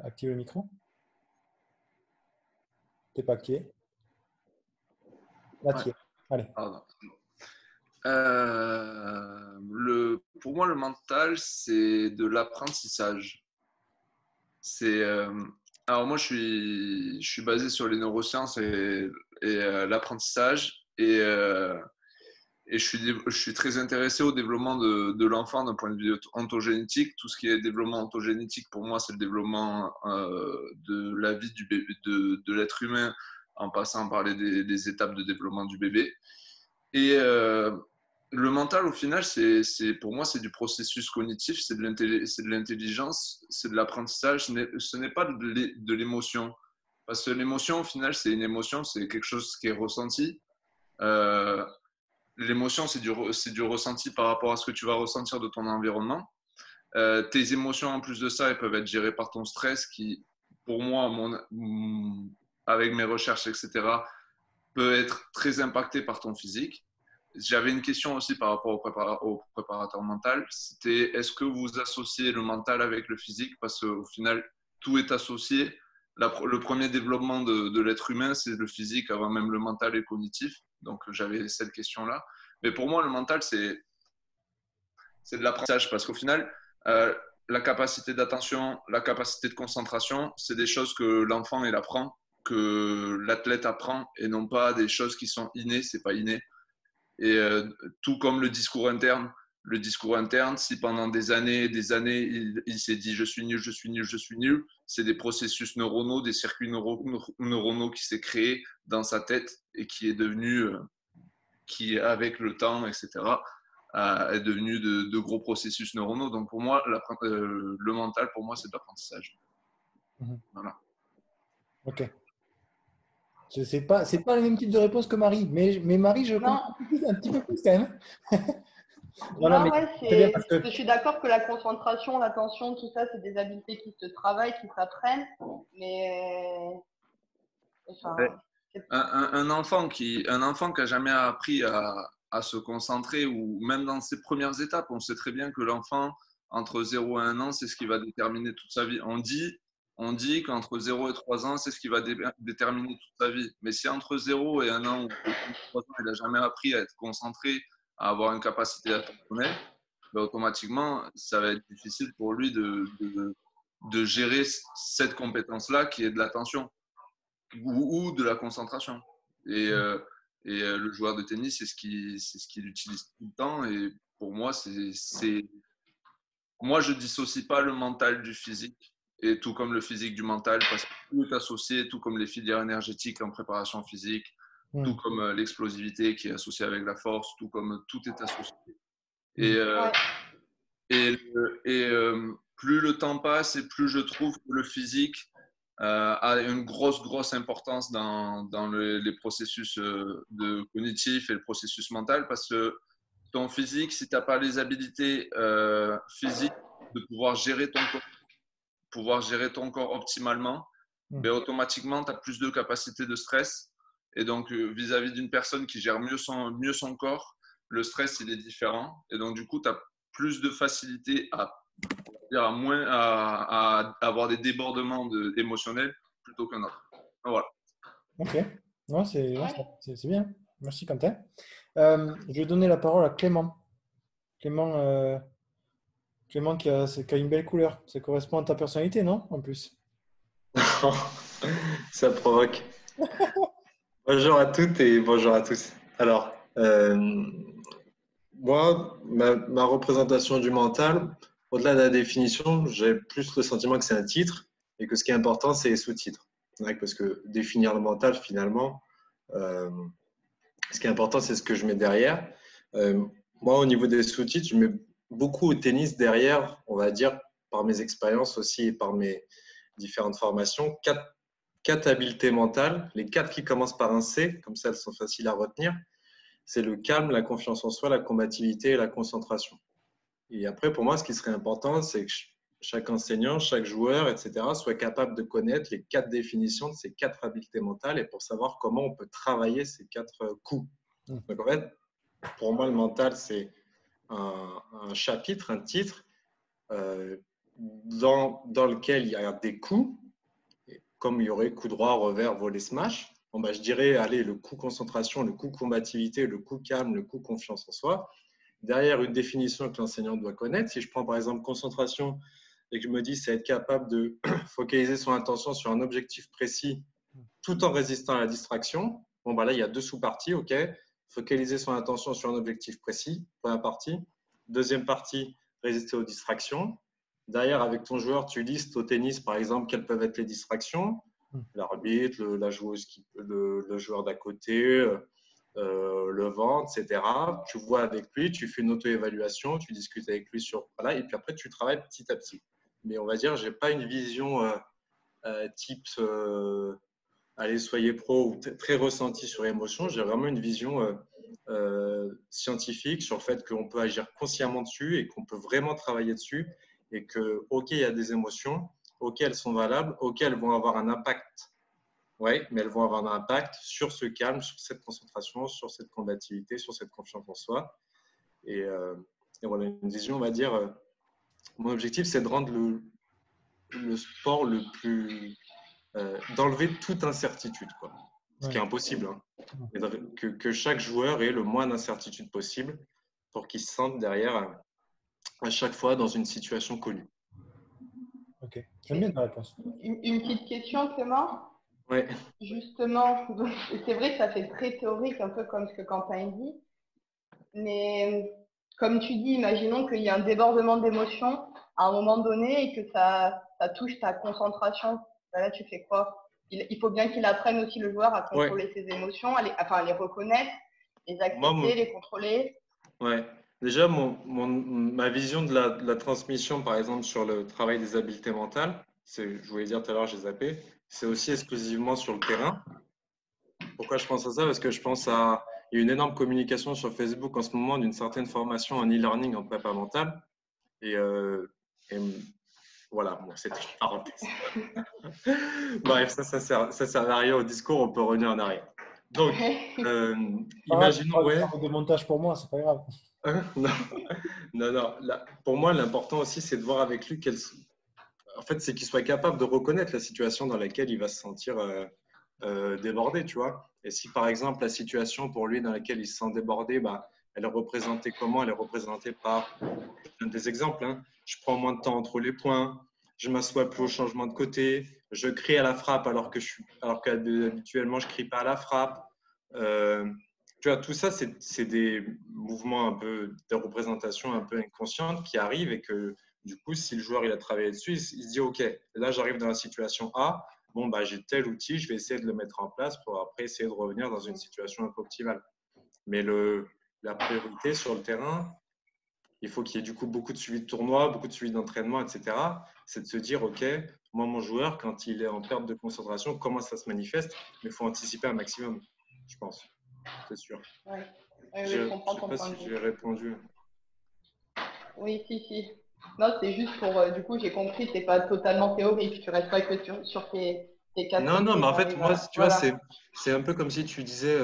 Speaker 1: active le micro. T'es pas activé. Là, tu es. Allez.
Speaker 10: Pour moi, le mental, c'est de l'apprentissage. Alors moi, je suis basé sur les neurosciences et l'apprentissage et je suis très intéressé au développement de l'enfant d'un point de vue ontogénétique. Tout ce qui est développement ontogénétique, pour moi, c'est le développement de la vie du bébé, de l'être humain, en passant par les étapes de développement du bébé. Et le mental, au final, pour moi, c'est du processus cognitif, c'est de l'intelligence, c'est de l'apprentissage. Ce n'est pas de l'émotion. Parce que l'émotion, au final, c'est une émotion, c'est quelque chose qui est ressenti. L'émotion, c'est du ressenti par rapport à ce que tu vas ressentir de ton environnement. Tes émotions, en plus de ça, elles peuvent être gérées par ton stress qui, pour moi, avec mes recherches, etc., peut être très impacté par ton physique. J'avais une question aussi par rapport au préparateur mental. C'était, est-ce que vous associez le mental avec le physique? Parce qu'au final, tout est associé. Le premier développement de l'être humain, c'est le physique avant même le mental et le cognitif. Donc, j'avais cette question-là. Mais pour moi, le mental, c'est de l'apprentissage parce qu'au final, la capacité d'attention, la capacité de concentration, c'est des choses que l'enfant il apprend, que l'athlète apprend et non pas des choses qui sont innées, c'est pas inné. Et tout comme le discours interne, si pendant des années, il s'est dit je suis nul, je suis nul, je suis nul, c'est des processus neuronaux, des circuits neuronaux qui s'est créé dans sa tête et qui est devenu, qui avec le temps, etc., est devenu de gros processus neuronaux. Donc pour moi, le mental, pour moi, c'est de l'apprentissage. Voilà.
Speaker 1: Ok. C'est pas le même type de réponse que Marie, mais Marie, je comprends un petit peu plus quand même.
Speaker 6: Je suis d'accord que la concentration, l'attention, tout ça, c'est des habiletés qui se travaillent, qui s'apprennent, mais
Speaker 10: un enfant qui a jamais appris à se concentrer, ou même dans ses premières étapes, on sait très bien que l'enfant, entre 0 et 1 an, c'est ce qui va déterminer toute sa vie. On dit qu'entre 0 et 3 ans, c'est ce qui va déterminer toute sa vie. Mais si entre 0 et 1 an ou 3 ans, il n'a jamais appris à être concentré, à avoir une capacité attentionnelle, ben automatiquement, ça va être difficile pour lui de gérer cette compétence-là qui est de l'attention ou de la concentration. Et le joueur de tennis, c'est ce qu'il utilise tout le temps. Et pour moi, moi, je ne dissocie pas le mental du physique, et tout comme le physique du mental, parce que tout est associé, tout comme les filières énergétiques en préparation physique, tout comme l'explosivité qui est associée avec la force, tout comme tout est associé. Plus le temps passe et plus je trouve que le physique a une grosse importance dans les processus cognitifs et le processus mental, parce que ton physique, si tu n'as pas les habilités physiques de pouvoir gérer ton corps optimalement, ben, automatiquement, tu as plus de capacité de stress. Et donc, vis-à-vis d'une personne qui gère mieux son corps, le stress, il est différent. Et donc, du coup, tu as plus de facilité à avoir des débordements émotionnels plutôt qu'un autre. Voilà.
Speaker 1: Ok, non, c'est bien. Merci Quentin. Je vais donner la parole à Clément. Clément qui a une belle couleur. Ça correspond à ta personnalité, non? En plus.
Speaker 11: Ça provoque. Bonjour à toutes et bonjour à tous. Alors, moi, ma représentation du mental, au-delà de la définition, j'ai plus le sentiment que c'est un titre et que ce qui est important, c'est les sous-titres. Parce que définir le mental, finalement, ce qui est important, c'est ce que je mets derrière. Moi, au niveau des sous-titres, je mets beaucoup au tennis derrière, on va dire, par mes expériences aussi et par mes différentes formations, quatre habiletés mentales, les 4 qui commencent par un C, comme ça elles sont faciles à retenir. C'est le calme, la confiance en soi, la combativité et la concentration. Et après, pour moi, ce qui serait important, c'est que chaque enseignant, chaque joueur, etc., soit capable de connaître les 4 définitions de ces 4 habiletés mentales et pour savoir comment on peut travailler ces 4 coups. Donc en fait, pour moi, le mental, c'est un chapitre, un titre dans lequel il y a des coups, comme il y aurait coup droit, revers, volley, smash. Bon, je dirais, allez, le coup concentration, le coup combativité, le coup calme, le coup confiance en soi. Derrière, une définition que l'enseignant doit connaître. Si je prends par exemple concentration et que je me dis c'est être capable de focaliser son attention sur un objectif précis tout en résistant à la distraction. Bon, là, il y a 2 sous-parties. OK. Focaliser son attention sur un objectif précis, première partie. Deuxième partie, résister aux distractions. Derrière, avec ton joueur, tu listes au tennis, par exemple, quelles peuvent être les distractions. L'arbitre, la joueuse, le joueur d'à côté, le vent, etc. Tu vois avec lui, tu fais une auto-évaluation, tu discutes avec lui sur… Voilà, et puis après, tu travailles petit à petit. Mais on va dire, je n'ai pas une vision type allez, soyez pro ou très ressentie sur l'émotion. J'ai vraiment une vision scientifique sur le fait qu'on peut agir consciemment dessus et qu'on peut vraiment travailler dessus. Et que, OK, il y a des émotions, OK, elles sont valables, OK, elles vont avoir un impact. Oui, mais elles vont avoir un impact sur ce calme, sur cette concentration, sur cette combativité, sur cette confiance en soi. Et voilà, une vision, on va dire, mon objectif, c'est de rendre le sport le plus… d'enlever toute incertitude, quoi. Ce qui est impossible. Hein. Que chaque joueur ait le moins d'incertitude possible pour qu'il se sente derrière à chaque fois dans une situation connue.
Speaker 1: Ok, j'aime bien ta réponse.
Speaker 6: Une petite question, Clément.
Speaker 11: Oui.
Speaker 6: Justement, c'est vrai que ça fait très théorique, un peu comme ce que Quentin dit. Mais comme tu dis, imaginons qu'il y a un débordement d'émotions à un moment donné et que ça touche ta concentration. Là, tu fais quoi? Il faut bien qu'il apprenne aussi, le joueur, à contrôler ses émotions, à les reconnaître, les accepter, les contrôler.
Speaker 11: Ouais. Déjà, ma vision de la transmission, par exemple, sur le travail des habiletés mentales, je voulais dire tout à l'heure, j'ai zappé, c'est aussi exclusivement sur le terrain. Pourquoi je pense à ça? Parce que je pense il y a une énorme communication sur Facebook en ce moment d'une certaine formation en e-learning en prépa mentale. Et voilà, bon, c'est une parenthèse. Bref, ça sert à rien au discours, on peut revenir en arrière. Donc, imaginons, ouais.
Speaker 1: De montage pour moi, c'est pas grave.
Speaker 11: Non. Là, pour moi, l'important aussi, c'est de voir avec lui en fait, c'est qu'il soit capable de reconnaître la situation dans laquelle il va se sentir débordé, tu vois. Et si, par exemple, la situation pour lui dans laquelle il se sent débordé, bah, elle est représentée comment? Elle est représentée par, je donne des exemples, hein. Je prends moins de temps entre les points, je m'assois plus au changement de côté, je crie à la frappe alors qu'habituellement, je ne crie pas à la frappe. Tu vois, tout ça, c'est des mouvements un peu, des représentations un peu inconscientes qui arrivent et que, du coup, si le joueur il a travaillé dessus, il se dit, OK, là, j'arrive dans la situation A, bon, bah, j'ai tel outil, je vais essayer de le mettre en place pour après essayer de revenir dans une situation un peu optimale. Mais la priorité sur le terrain, il faut qu'il y ait du coup beaucoup de suivi de tournoi, beaucoup de suivi d'entraînement, etc. C'est de se dire, OK, moi, mon joueur, quand il est en perte de concentration, comment ça se manifeste? Mais il faut anticiper un maximum, je pense. C'est sûr.
Speaker 6: Ouais.
Speaker 11: Je ne sais pas si j'ai répondu.
Speaker 6: Oui, si. Non, c'est juste pour, du coup, j'ai compris, c'est pas totalement théorique, tu restes pas que sur tes 4.
Speaker 11: Non, mais en fait, moi, tu vois, c'est un peu comme si tu disais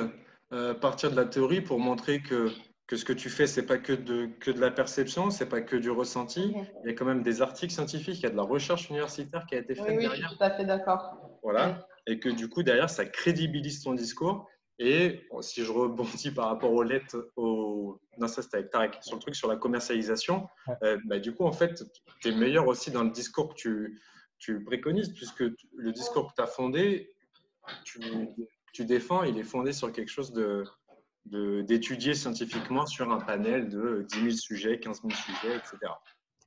Speaker 11: partir de la théorie pour montrer que ce que tu fais, c'est pas que de la perception, c'est pas que du ressenti. Il y a quand même des articles scientifiques, il y a de la recherche universitaire qui a été faite derrière.
Speaker 6: Oui, je suis tout à fait d'accord.
Speaker 11: Voilà. Et que du coup, derrière, ça crédibilise ton discours. Et si je rebondis par rapport aux lettres, non, ça c'était avec Tarek, sur le truc sur la commercialisation, bah, du coup, en fait, tu es meilleur aussi dans le discours que tu préconises, puisque le discours que tu as fondé, tu défends, il est fondé sur quelque chose d'étudié scientifiquement sur un panel de 10 000 sujets, 15 000 sujets, etc.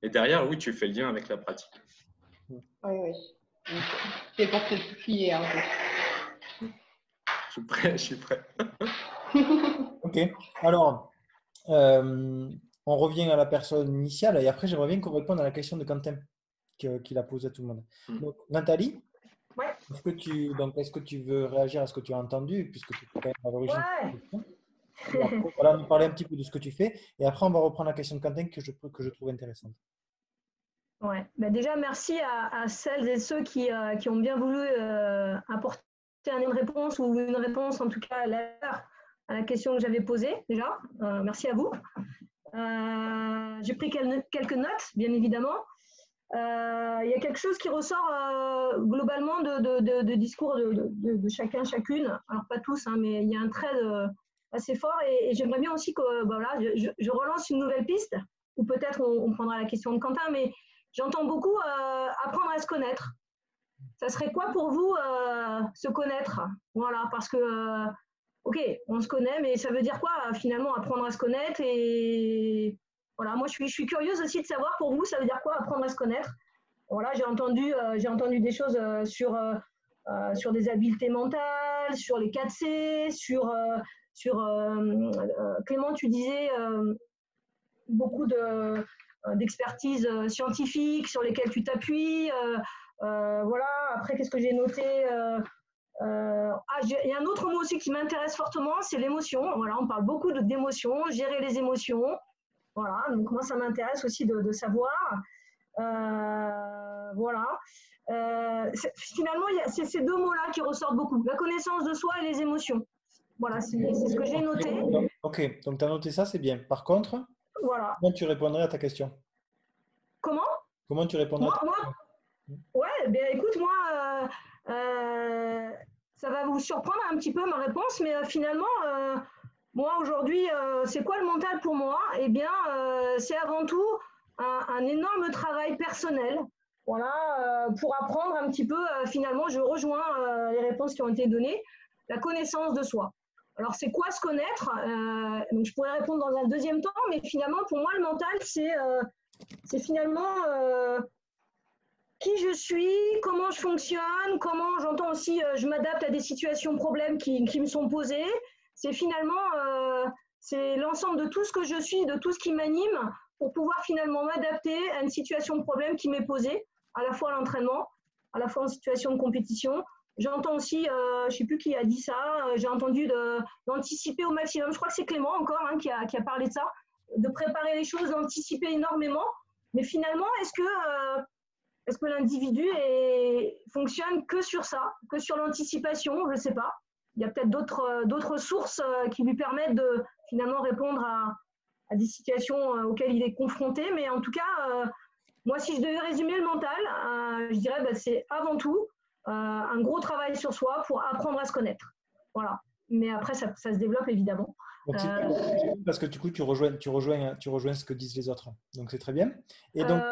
Speaker 11: Et derrière, oui, tu fais le lien avec la pratique.
Speaker 6: Oui. C'est pour te fier un peu.
Speaker 11: Je suis prêt.
Speaker 1: Ok. Alors, on revient à la personne initiale et après, j'aimerais bien qu'on réponde à la question de Quentin qu'il a posée à tout le monde. Donc, Nathalie, est-ce que tu veux réagir à ce que tu as entendu puisque tu es quand même à l'origine de la question. Après, voilà, nous parler un petit peu de ce que tu fais et après, on va reprendre la question de Quentin que je trouve intéressante.
Speaker 5: Ouais. Ben déjà, merci à celles et ceux qui ont bien voulu apporter une réponse ou une réponse en tout cas à la question que j'avais posée déjà. Merci à vous. J'ai pris quelques notes, bien évidemment. Il y a quelque chose qui ressort globalement de discours de chacun, chacune. Alors pas tous, hein, mais il y a un trait assez fort et j'aimerais bien aussi que voilà, je relance une nouvelle piste ou peut-être on prendra la question de Quentin, mais j'entends beaucoup apprendre à se connaître. Ça serait quoi pour vous se connaître? Voilà, parce que, ok, on se connaît, mais ça veut dire quoi finalement apprendre à se connaître? Et voilà, moi je suis curieuse aussi de savoir pour vous, ça veut dire quoi apprendre à se connaître? Voilà, j'ai entendu des choses sur des habiletés mentales, sur les 4C, sur Clément, tu disais beaucoup d'expertise scientifique sur lesquelles tu t'appuies. Voilà, après, qu'est-ce que j'ai noté? Il y a un autre mot aussi qui m'intéresse fortement, c'est l'émotion. Voilà, on parle beaucoup d'émotions, gérer les émotions. Voilà, donc moi, ça m'intéresse aussi de savoir. Voilà. Finalement, c'est ces deux mots-là qui ressortent beaucoup, la connaissance de soi et les émotions. Voilà, c'est ce que j'ai noté.
Speaker 1: Ok, donc tu as noté ça, c'est bien. Par contre,
Speaker 5: voilà.
Speaker 1: Comment tu répondrais à ta question? Comment tu répondrais à ta question?
Speaker 5: Ouais, bien écoute, moi, ça va vous surprendre un petit peu ma réponse, mais finalement, moi aujourd'hui, c'est quoi le mental pour moi? Eh bien, c'est avant tout un énorme travail personnel. Voilà, pour apprendre un petit peu, finalement, je rejoins les réponses qui ont été données, la connaissance de soi. Alors, c'est quoi se connaître? Donc, je pourrais répondre dans un deuxième temps, mais finalement, pour moi, le mental, c'est finalement qui je suis, comment je fonctionne, comment j'entends aussi, je m'adapte à des situations, problèmes qui me sont posés. C'est finalement, c'est l'ensemble de tout ce que je suis, de tout ce qui m'anime pour pouvoir finalement m'adapter à une situation de problème qui m'est posée, à la fois à l'entraînement, à la fois en situation de compétition. J'entends aussi, je ne sais plus qui a dit ça, j'ai entendu d'anticiper au maximum. Je crois que c'est Clément encore qui a parlé de ça, de préparer les choses, d'anticiper énormément. Mais finalement, est-ce que l'individu fonctionne que sur ça, que sur l'anticipation? Je ne sais pas. il y a peut-être d'autres sources qui lui permettent de finalement répondre à des situations auxquelles il est confronté. Mais en tout cas, moi, si je devais résumer le mental, je dirais c'est avant tout un gros travail sur soi pour apprendre à se connaître. Voilà. Mais après, ça se développe évidemment.
Speaker 1: Donc, parce que du coup, tu rejoins ce que disent les autres. Donc, c'est très bien. Et donc,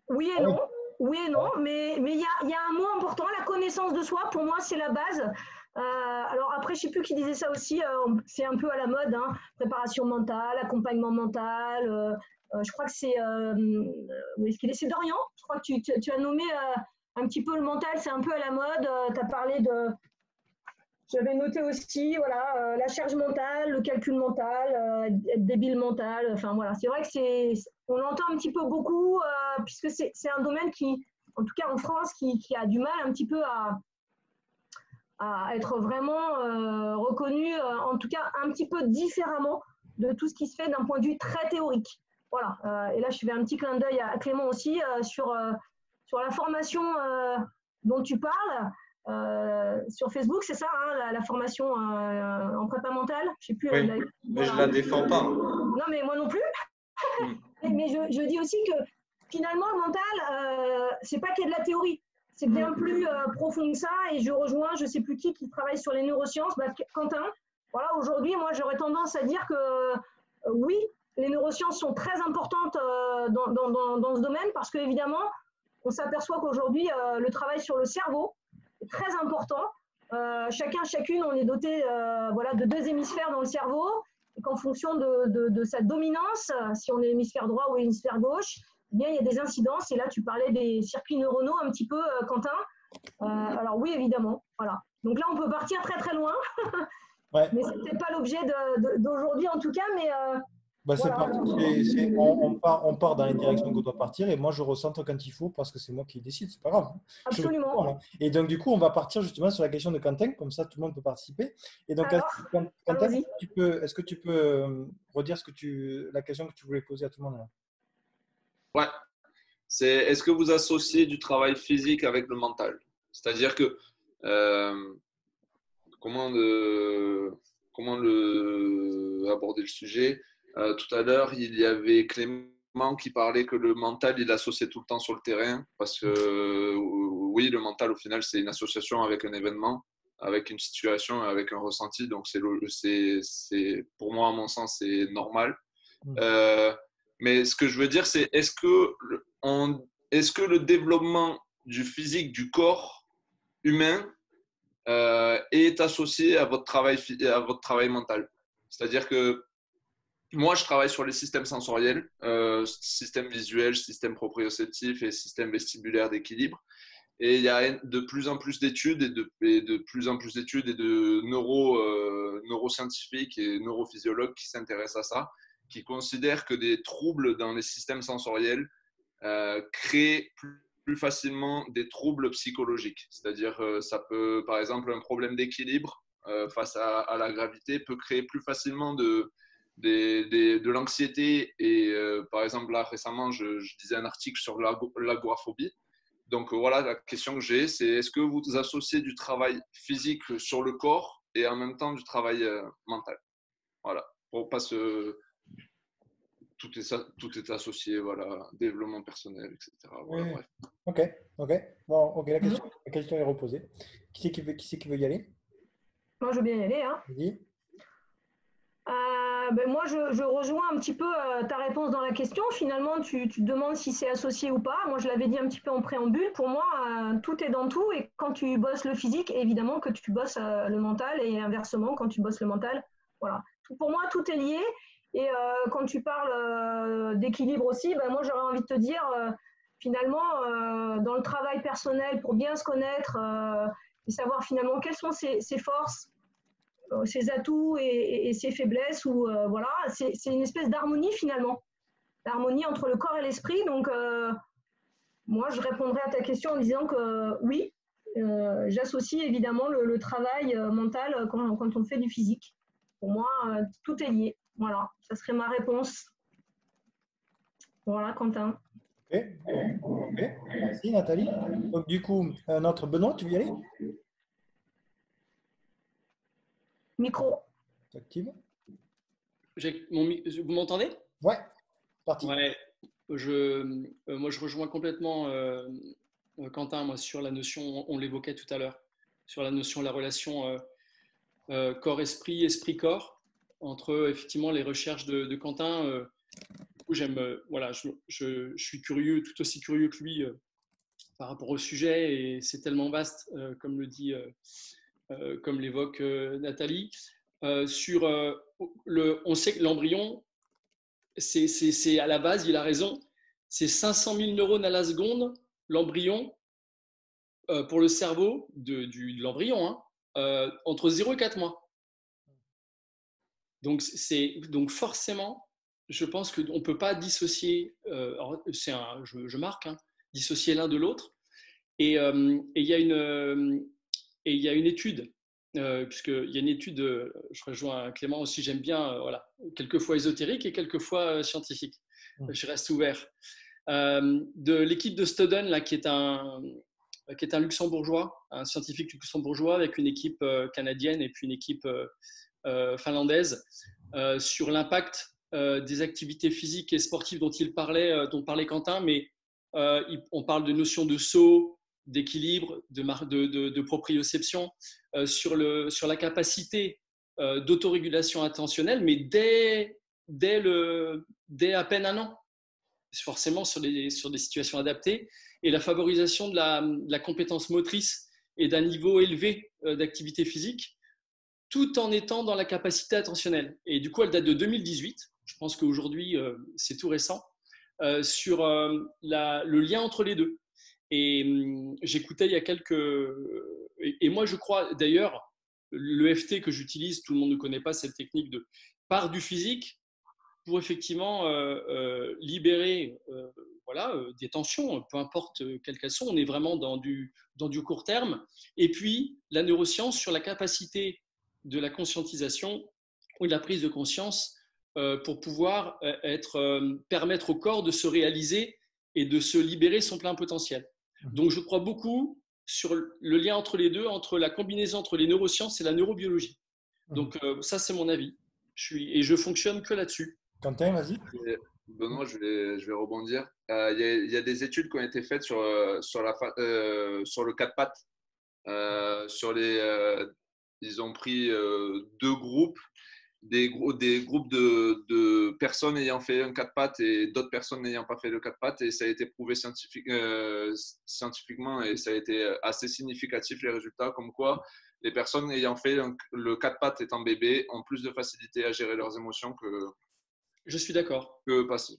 Speaker 5: oui et non. Oui et non, mais il y a un mot important, la connaissance de soi, pour moi, c'est la base. Alors après, je ne sais plus qui disait ça aussi, c'est un peu à la mode, hein, préparation mentale, accompagnement mental. Je crois que c'est où est-ce qu'il est? C'est Dorian. Je crois que tu as nommé un petit peu le mental, c'est un peu à la mode. Tu as parlé de... J'avais noté aussi voilà, la charge mentale, le calcul mental, être débile mental. Enfin voilà, c'est vrai que on l'entend un petit peu beaucoup puisque c'est un domaine qui, en tout cas en France, qui a du mal un petit peu à être vraiment reconnu, en tout cas un petit peu différemment de tout ce qui se fait d'un point de vue très théorique. Voilà. Et là, je fais un petit clin d'œil à Clément aussi sur la formation dont tu parles. Sur Facebook, c'est ça, hein, la formation en prépa mentale. Je sais plus.
Speaker 11: Oui, mais je la défends pas.
Speaker 5: Non, mais moi non plus. Mais je dis aussi que finalement, le mental, c'est pas qu'il y a de la théorie. C'est bien plus profond que ça. Et je rejoins, je sais plus qui travaille sur les neurosciences. Quentin. Voilà, aujourd'hui, moi, j'aurais tendance à dire que oui, les neurosciences sont très importantes dans ce domaine parce qu'évidemment, on s'aperçoit qu'aujourd'hui, le travail sur le cerveau est très important. Chacune, on est doté voilà, de 2 hémisphères dans le cerveau et qu'en fonction de sa dominance, si on est hémisphère droit ou hémisphère gauche, eh bien, il y a des incidences. Et là, tu parlais des circuits neuronaux un petit peu, Quentin. Alors oui, évidemment. Voilà. Donc là, on peut partir très très loin. Ouais. Mais ce n'est peut-être pas l'objet d'aujourd'hui en tout cas. Mais
Speaker 1: c'est
Speaker 5: voilà.
Speaker 1: on part dans les directions qu'on doit partir et moi je recentre quand il faut parce que c'est moi qui décide, c'est pas grave.
Speaker 5: Absolument.
Speaker 1: Et donc du coup on va partir justement sur la question de Quentin, comme ça tout le monde peut participer. Et donc Quentin, est-ce que tu peux redire la question que tu voulais poser à tout le monde là?
Speaker 10: Ouais. Est-ce que vous associez du travail physique avec le mental? C'est-à-dire que comment aborder le sujet? Tout à l'heure, il y avait Clément qui parlait que le mental, il associait tout le temps sur le terrain parce que oui, le mental, au final, c'est une association avec un événement, avec une situation, avec un ressenti. Donc, pour moi, à mon sens, c'est normal. Mais ce que je veux dire, c'est est-ce que le développement du physique, du corps humain est associé à votre travail mental? C'est-à-dire que moi, je travaille sur les systèmes sensoriels, système visuel, système proprioceptif et système vestibulaire d'équilibre. Et il y a de plus en plus d'études et de neuroscientifiques et neurophysiologues qui s'intéressent à ça, qui considèrent que des troubles dans les systèmes sensoriels créent plus facilement des troubles psychologiques. C'est-à-dire, ça peut, par exemple, un problème d'équilibre face à la gravité peut créer plus facilement de l'anxiété. Et par exemple, là, récemment, je lisais un article sur l'agoraphobie. Donc voilà, la question que j'ai, c'est est-ce que vous associez du travail physique sur le corps et en même temps du travail mental? Voilà, pour pas tout est associé, voilà, développement personnel, etc. Voilà,
Speaker 1: oui.
Speaker 10: Bref.
Speaker 1: Ok. Bon, ok, la question est reposée. Qui c'est qui veut y aller?
Speaker 5: Moi, je veux bien y aller. Hein.
Speaker 1: Vas-y.
Speaker 5: Moi, je rejoins un petit peu ta réponse dans la question. Finalement, tu te demandes si c'est associé ou pas. Moi, je l'avais dit un petit peu en préambule. Pour moi, tout est dans tout. Et quand tu bosses le physique, évidemment que tu bosses le mental. Et inversement, quand tu bosses le mental, voilà. Pour moi, tout est lié. Et quand tu parles d'équilibre aussi, moi, j'aurais envie de te dire, finalement, dans le travail personnel, pour bien se connaître et savoir finalement quelles sont ses forces, ses atouts et ses faiblesses, ou voilà, c'est une espèce d'harmonie finalement, l'harmonie entre le corps et l'esprit. Donc moi je répondrai à ta question en disant que oui, j'associe évidemment le travail mental quand on fait du physique. Pour moi tout est lié. Voilà, ça serait ma réponse. Voilà, Quentin.
Speaker 1: Ok. Merci Nathalie. Donc du coup, notre Benoît, tu veux y aller?
Speaker 5: Micro.
Speaker 1: T'actives?
Speaker 4: Vous m'entendez?
Speaker 1: Ouais, parti.
Speaker 4: Ouais, moi je rejoins complètement Quentin, moi, sur la notion, on l'évoquait tout à l'heure, sur la notion de la relation corps-esprit, esprit-corps, entre effectivement les recherches de Quentin. J'aime, voilà, je suis curieux, tout aussi curieux que lui par rapport au sujet, et c'est tellement vaste, comme le dit, comme l'évoque Nathalie. On sait que l'embryon, c'est à la base, il a raison, c'est 500 000 neurones à la seconde, l'embryon, pour le cerveau de l'embryon, hein, entre 0 et 4 mois. Donc forcément, je pense qu'on ne peut pas dissocier, je marque, hein, dissocier l'un de l'autre. Et il y a une étude, puisqu'il y a une étude, je rejoins Clément aussi, j'aime bien, voilà, quelquefois ésotérique et quelquefois scientifique. Je reste ouvert. De l'équipe de Studden, là, qui est un luxembourgeois, un scientifique luxembourgeois avec une équipe canadienne et puis une équipe finlandaise, sur l'impact des activités physiques et sportives dont parlait Quentin, mais on parle de notion de saut, d'équilibre, de proprioception, sur la capacité d'autorégulation attentionnelle, mais dès à peine 1 an, forcément sur des situations adaptées, et la favorisation de la compétence motrice et d'un niveau élevé d'activité physique, tout en étant dans la capacité attentionnelle. Et du coup, elle date de 2018. Je pense qu'aujourd'hui, c'est tout récent, sur le lien entre les deux. Et j'écoutais il y a et moi, je crois, d'ailleurs, l'EFT que j'utilise, tout le monde ne connaît pas cette technique de part du physique pour effectivement libérer des tensions, peu importe quelles qu'elles sont. On est vraiment dans du court terme. Et puis, la neuroscience sur la capacité de la conscientisation ou de la prise de conscience pour pouvoir permettre au corps de se réaliser et de se libérer son plein potentiel. Donc, je crois beaucoup sur le lien entre les deux, entre la combinaison entre les neurosciences et la neurobiologie. Donc, ça, c'est mon avis. Et je fonctionne que là-dessus.
Speaker 1: Quentin, vas-y.
Speaker 10: Benoît, je vais rebondir. Il y a des études qui ont été faites sur le 4 pattes. Ils ont pris 2 groupes, des groupes de personnes ayant fait un 4 pattes et d'autres personnes n'ayant pas fait le 4 pattes, et ça a été prouvé scientifiquement, et ça a été assez significatif les résultats, comme quoi les personnes ayant fait le 4 pattes étant bébé ont plus de facilité à gérer leurs émotions que…
Speaker 4: Je suis d'accord.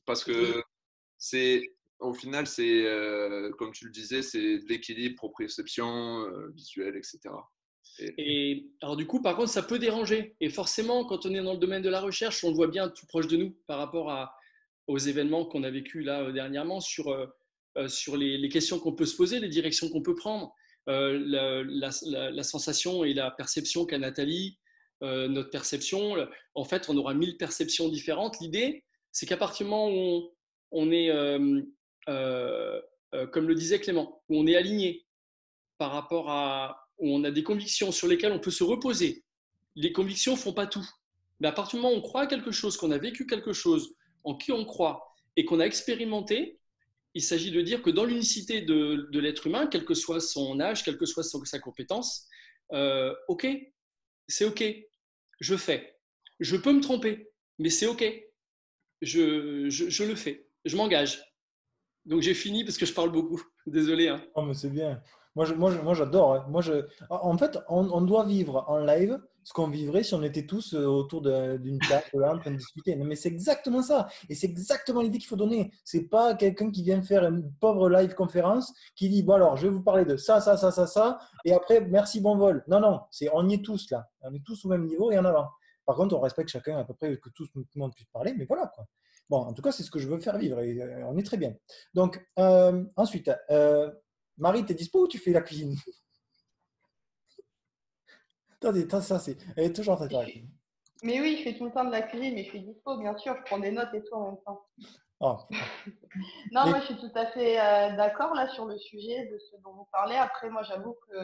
Speaker 10: Parce que au final, c'est, comme tu le disais, c'est de l'équilibre, proprioception, visuelle, etc.
Speaker 4: Et alors du coup, par contre, ça peut déranger. Et forcément, quand on est dans le domaine de la recherche, on le voit bien tout proche de nous par rapport aux événements qu'on a vécus là dernièrement, sur les questions qu'on peut se poser, les directions qu'on peut prendre, la sensation et la perception qu'a Nathalie, notre perception. En fait, on aura 1000 perceptions différentes. L'idée, c'est qu'à partir du moment où on est, comme le disait Clément, où on est aligné par rapport où on a des convictions sur lesquelles on peut se reposer. Les convictions ne font pas tout. Mais à partir du moment où on croit à quelque chose, qu'on a vécu quelque chose, en qui on croit et qu'on a expérimenté, il s'agit de dire que dans l'unicité de l'être humain, quel que soit son âge, quelle que soit sa compétence, ok, c'est ok, je fais. Je peux me tromper, mais c'est ok. Je le fais, je m'engage. Donc j'ai fini parce que je parle beaucoup. Désolé. Hein.
Speaker 1: Oh, mais c'est bien. Moi, j'adore. Hein. En fait, on doit vivre en live ce qu'on vivrait si on était tous autour d'une table là, en train de discuter. Non, mais c'est exactement ça. Et c'est exactement l'idée qu'il faut donner. C'est pas quelqu'un qui vient faire une pauvre live conférence qui dit bon alors je vais vous parler de ça, et après merci bon vol. Non, on y est tous là. On est tous au même niveau et en avant. Par contre, on respecte chacun à peu près que tout le monde puisse parler, mais voilà quoi. Bon, en tout cas, c'est ce que je veux faire vivre et on est très bien. Donc, ensuite, Marie, tu es dispo ou tu fais la cuisine? Attendez, ça, elle est toujours en train de faire la cuisine.
Speaker 6: Mais oui, je fais tout le temps de la cuisine, mais je suis dispo, bien sûr. Je prends des notes et tout en même temps.
Speaker 1: Oh.
Speaker 6: Non, moi, je suis tout à fait d'accord là sur le sujet de ce dont vous parlez. Après, moi, j'avoue que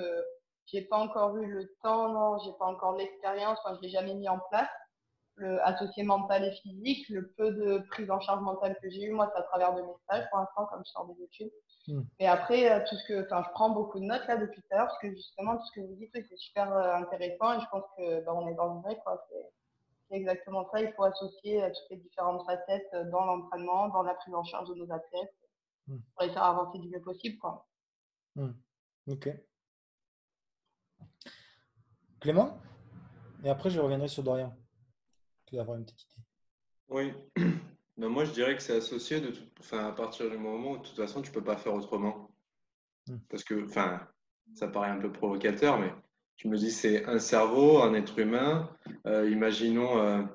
Speaker 6: j'ai pas encore eu le temps, non, j'ai pas encore l'expérience, enfin, je l'ai jamais mis en place. Le associé mental et physique, le peu de prise en charge mentale que j'ai eu, moi, c'est à travers de mes stages pour l'instant, comme je sors des études. Et après, je prends beaucoup de notes là depuis tout à l'heure, parce que justement, tout ce que vous dites, oui, c'est super intéressant et je pense que on est dans le vrai, quoi. C'est exactement ça. Il faut associer toutes les différentes facettes dans l'entraînement, dans la prise en charge de nos athlètes, pour les faire avancer du mieux possible, quoi.
Speaker 1: Ok. Clément? Et après, je reviendrai sur Dorian. Tu vas avoir une petite idée.
Speaker 11: Oui. Ben moi, je dirais que c'est associé à partir du moment où, de toute façon, tu peux pas faire autrement. Parce que, ça paraît un peu provocateur, mais tu me dis, c'est un cerveau, un être humain. Imaginons,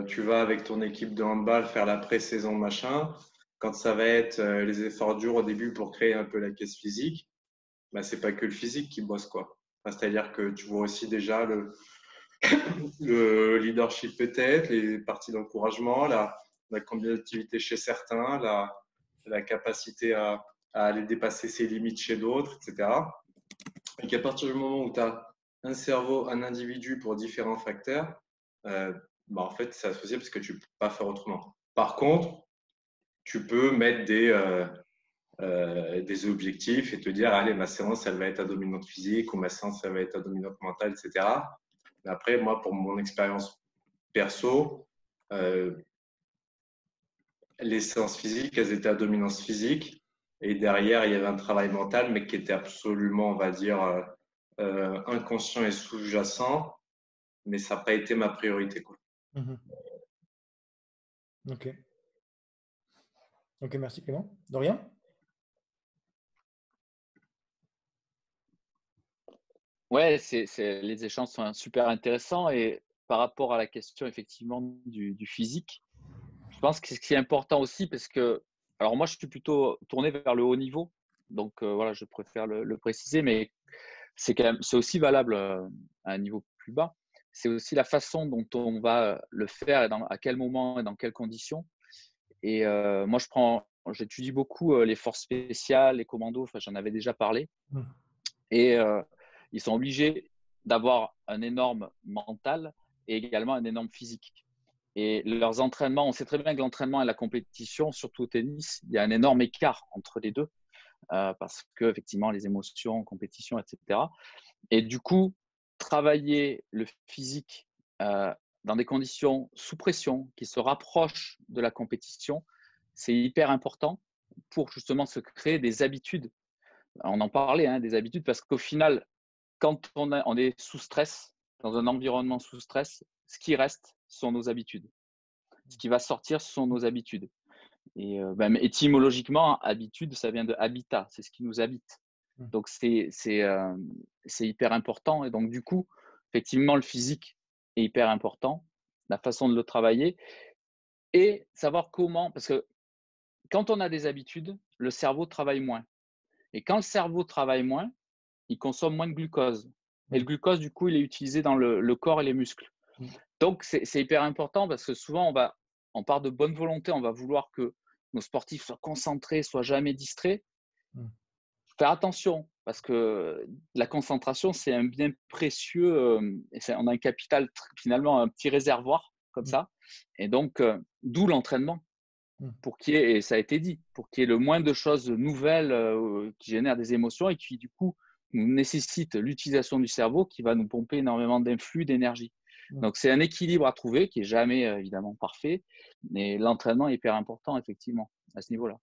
Speaker 11: tu vas avec ton équipe de handball faire la pré-saison, machin. Quand ça va être les efforts durs au début pour créer un peu la caisse physique, ben, c'est pas que le physique qui bosse, quoi. C'est-à-dire que tu vois aussi déjà le leadership peut-être, les parties d'encouragement, la combativité chez certains, la capacité à aller dépasser ses limites chez d'autres, etc. Et qu'à partir du moment où tu as un cerveau, un individu pour différents facteurs, en fait, c'est associé parce que tu ne peux pas faire autrement. Par contre, tu peux mettre des objectifs et te dire, allez, ma séance, elle va être à dominante physique ou ma séance, elle va être à dominante mentale, etc. Mais après, moi, pour mon expérience perso, les séances physiques, elles étaient à dominance physique. Et derrière, il y avait un travail mental, mais qui était absolument, on va dire, inconscient et sous-jacent. Mais ça n'a pas été ma priorité, quoi.
Speaker 1: Ok. Ok, merci Clément. Dorian?
Speaker 2: Ouais, les échanges sont super intéressants et par rapport à la question effectivement du physique, je pense que ce qui est important aussi parce que, alors moi je suis plutôt tourné vers le haut niveau, donc voilà, je préfère le préciser, mais c'est aussi valable à un niveau plus bas. C'est aussi la façon dont on va le faire, et à quel moment et dans quelles conditions. Et moi j'étudie beaucoup les forces spéciales, les commandos, enfin j'en avais déjà parlé. Et ils sont obligés d'avoir un énorme mental et également un énorme physique. Et leurs entraînements, on sait très bien que l'entraînement et la compétition, surtout au tennis, il y a un énorme écart entre les deux parce que effectivement les émotions, compétition, etc. Et du coup, travailler le physique dans des conditions sous pression qui se rapprochent de la compétition, c'est hyper important pour justement se créer des habitudes. On en parlait, des habitudes, parce qu'au final, quand on est sous stress, dans un environnement sous stress, ce qui reste sont nos habitudes. Ce qui va sortir, ce sont nos habitudes. Et même étymologiquement, habitude, ça vient de habitat, c'est ce qui nous habite. Donc, c'est hyper important. Et donc, du coup, effectivement, le physique est hyper important, la façon de le travailler et savoir comment, parce que quand on a des habitudes, le cerveau travaille moins. Et quand le cerveau travaille moins, il consomme moins de glucose. Et le glucose, du coup, il est utilisé dans le corps et les muscles. Donc, c'est hyper important parce que souvent, on part de bonne volonté, on va vouloir que nos sportifs soient concentrés, soient jamais distraits. Faire attention parce que la concentration, c'est un bien précieux. On a un capital, finalement, un petit réservoir comme ça. Et donc, d'où l'entraînement. Pour qu'il y ait, et ça a été dit, pour qu'il y ait le moins de choses nouvelles qui génèrent des émotions et qui, du coup, nous nécessitent l'utilisation du cerveau qui va nous pomper énormément d'influx, d'énergie. Donc, c'est un équilibre à trouver qui n'est jamais, évidemment, parfait. Mais l'entraînement est hyper important, effectivement, à ce niveau-là.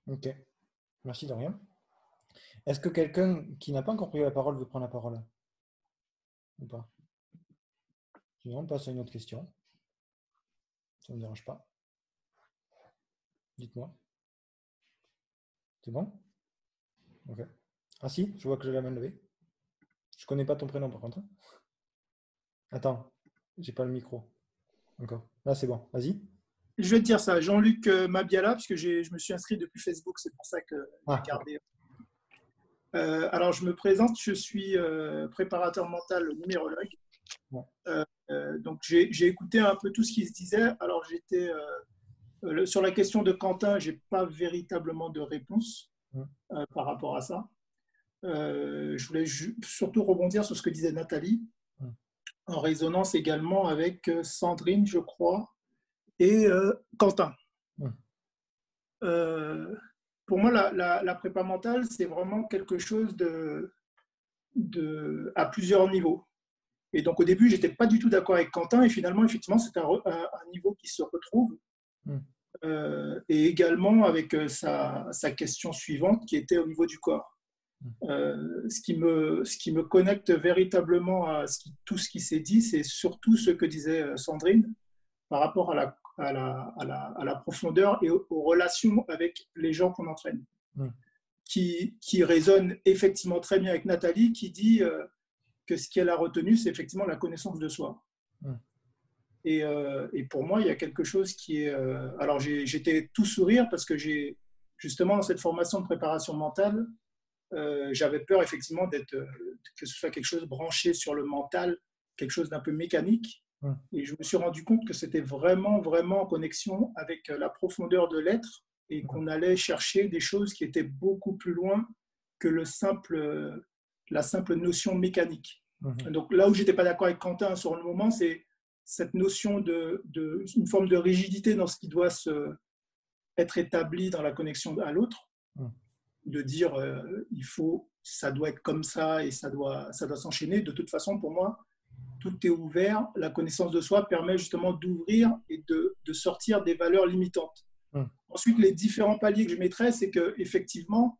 Speaker 1: Ok. Merci, Dorian. Est-ce que quelqu'un qui n'a pas encore pris la parole veut prendre la parole? Ou pas? Sinon, on passe à une autre question. Ça ne me dérange pas. Dites-moi. C'est bon? Ok. Ah si, je vois que j'ai la main levée. Je connais pas ton prénom par contre. Attends, j'ai pas le micro. Encore. Là, c'est bon. Vas-y.
Speaker 12: Je vais te dire ça. Jean-Luc Mabiala, puisque je me suis inscrit depuis Facebook, c'est pour ça que j'ai gardé. Alors, je me présente, je suis préparateur mental numérologue.
Speaker 1: Bon.
Speaker 12: Donc, j'ai écouté un peu tout ce qui se disait. Alors, j'étais sur la question de Quentin, je n'ai pas véritablement de réponse par rapport à ça. je voulais surtout rebondir sur ce que disait Nathalie, en résonance également avec Sandrine, je crois, et Quentin. Pour moi, la prépa mentale, c'est vraiment quelque chose à plusieurs niveaux. Et donc, au début, je n'étais pas du tout d'accord avec Quentin, et finalement, effectivement, c'est un niveau qui se retrouve. Et également avec sa question suivante, qui était au niveau du corps. Ce qui me connecte véritablement à tout ce qui s'est dit, c'est surtout ce que disait Sandrine par rapport à la profondeur et aux relations avec les gens qu'on entraîne, qui résonne effectivement très bien avec Nathalie, qui dit que ce qu'elle a retenu, c'est effectivement la connaissance de soi. Et pour moi, il y a quelque chose qui est... alors, j'étais tout sourire parce que justement, dans cette formation de préparation mentale, j'avais peur effectivement que ce soit quelque chose branché sur le mental, quelque chose d'un peu mécanique. Et je me suis rendu compte que c'était vraiment, vraiment en connexion avec la profondeur de l'être et qu'on allait chercher des choses qui étaient beaucoup plus loin que la simple notion mécanique. Donc là où je n'étais pas d'accord avec Quentin sur le moment, c'est cette notion une forme de rigidité dans ce qui doit être établi dans la connexion à l'autre, de dire ça doit être comme ça et ça doit s'enchaîner. De toute façon, pour moi, tout est ouvert. La connaissance de soi permet justement d'ouvrir et de sortir des valeurs limitantes. Ensuite, les différents paliers que je mettrais, c'est qu'effectivement,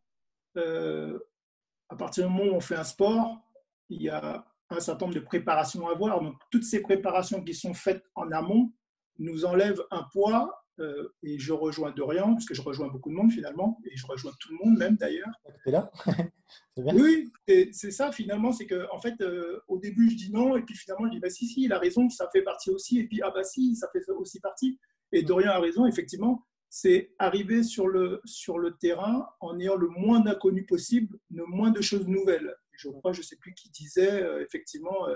Speaker 12: à partir du moment où on fait un sport, il y a un certain nombre de préparations à avoir. Donc, toutes ces préparations qui sont faites en amont nous enlèvent un poids. Et je rejoins Dorian, parce que je rejoins beaucoup de monde finalement, et je rejoins tout le monde même d'ailleurs.
Speaker 1: Tu es là? C'est bien.
Speaker 12: Oui, c'est ça finalement, c'est qu'en fait, au début je dis non, et puis finalement je dis bah si, il a raison, ça fait partie aussi, et puis ah bah si, ça fait aussi partie. Et Dorian a raison, effectivement, c'est arriver sur le terrain en ayant le moins d'inconnus possible, le moins de choses nouvelles. Je crois, je ne sais plus qui disait, effectivement,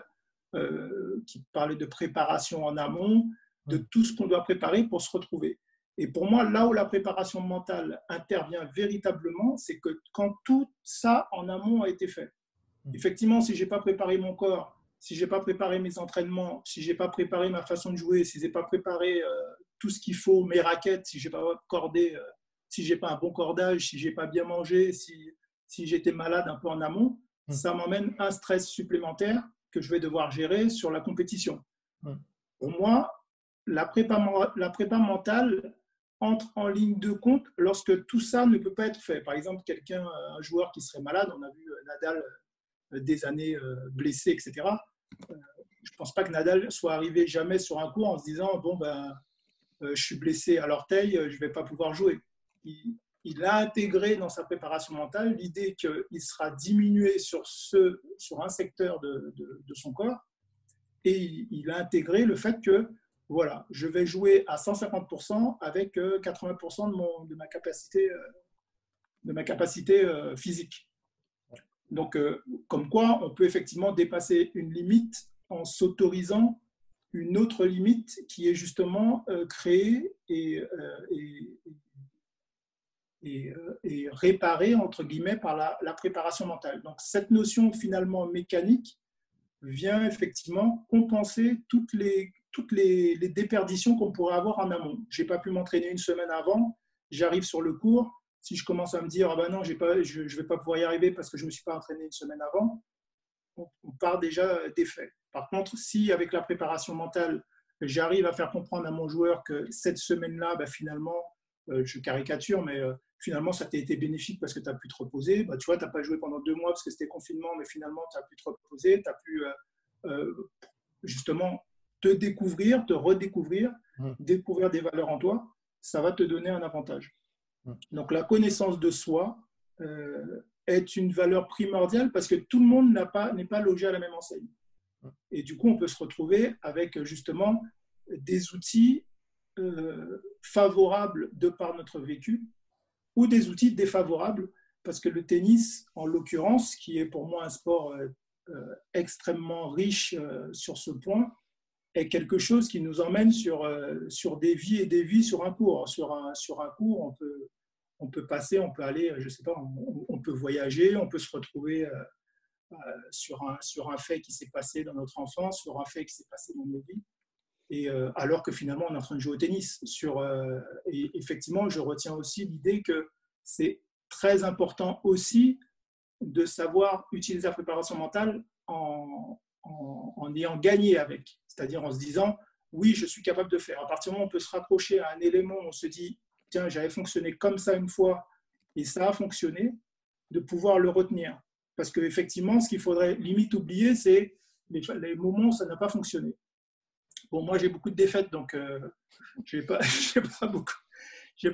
Speaker 12: qui parlait de préparation en amont, de tout ce qu'on doit préparer pour se retrouver. Et pour moi, là où la préparation mentale intervient véritablement, c'est que quand tout ça en amont a été fait. Effectivement, si je n'ai pas préparé mon corps, si je n'ai pas préparé mes entraînements, si je n'ai pas préparé ma façon de jouer, si je n'ai pas préparé tout ce qu'il faut, mes raquettes, si je n'ai pas cordé, si je n'ai pas un bon cordage, si je n'ai pas bien mangé, si j'étais malade un peu en amont, ça m'emmène un stress supplémentaire que je vais devoir gérer sur la compétition. Pour moi, la prépa mentale entre en ligne de compte lorsque tout ça ne peut pas être fait. Par exemple, un joueur qui serait malade, on a vu Nadal des années blessé, etc. Je ne pense pas que Nadal soit arrivé jamais sur un court en se disant bon je suis blessé à l'orteil, je ne vais pas pouvoir jouer. Il a intégré dans sa préparation mentale l'idée qu'il sera diminué sur un secteur de son corps, et il a intégré le fait que voilà, je vais jouer à 150% avec 80% de ma capacité physique. Donc, comme quoi, on peut effectivement dépasser une limite en s'autorisant une autre limite qui est justement créée et réparée, entre guillemets, par la préparation mentale. Donc, cette notion finalement mécanique vient effectivement compenser toutes les déperditions qu'on pourrait avoir en amont. Je n'ai pas pu m'entraîner une semaine avant, j'arrive sur le cours, si je commence à me dire ah ben non, je ne vais pas pouvoir y arriver parce que je ne me suis pas entraîné une semaine avant, on part déjà des faits. Par contre, si avec la préparation mentale, j'arrive à faire comprendre à mon joueur que cette semaine-là, finalement, je caricature, mais finalement, ça t'a été bénéfique parce que tu as pu te reposer. Tu vois, tu n'as pas joué pendant 2 mois parce que c'était confinement, mais finalement, tu as pu te reposer, tu as pu justement te découvrir, te redécouvrir, découvrir des valeurs en toi, ça va te donner un avantage. Donc, la connaissance de soi est une valeur primordiale parce que tout le monde n'est pas logé à la même enseigne. Et du coup, on peut se retrouver avec justement des outils favorables de par notre vécu ou des outils défavorables parce que le tennis, en l'occurrence, qui est pour moi un sport extrêmement riche sur ce point, est quelque chose qui nous emmène sur des vies et des vies sur un cours. Sur un cours, on peut passer, on peut aller, je sais pas, on peut voyager, on peut se retrouver sur un fait qui s'est passé dans notre enfance, sur un fait qui s'est passé dans nos vies, et alors que finalement on est en train de jouer au tennis. Et effectivement, je retiens aussi l'idée que c'est très important aussi de savoir utiliser la préparation mentale en ayant gagné avec, c'est-à-dire en se disant oui, je suis capable de faire. À partir du moment où on peut se raccrocher à un élément, on se dit tiens, j'avais fonctionné comme ça une fois et ça a fonctionné, de pouvoir le retenir. Parce qu'effectivement, ce qu'il faudrait limite oublier, c'est les moments où ça n'a pas fonctionné. Bon, moi, j'ai beaucoup de défaites, donc je n'ai pas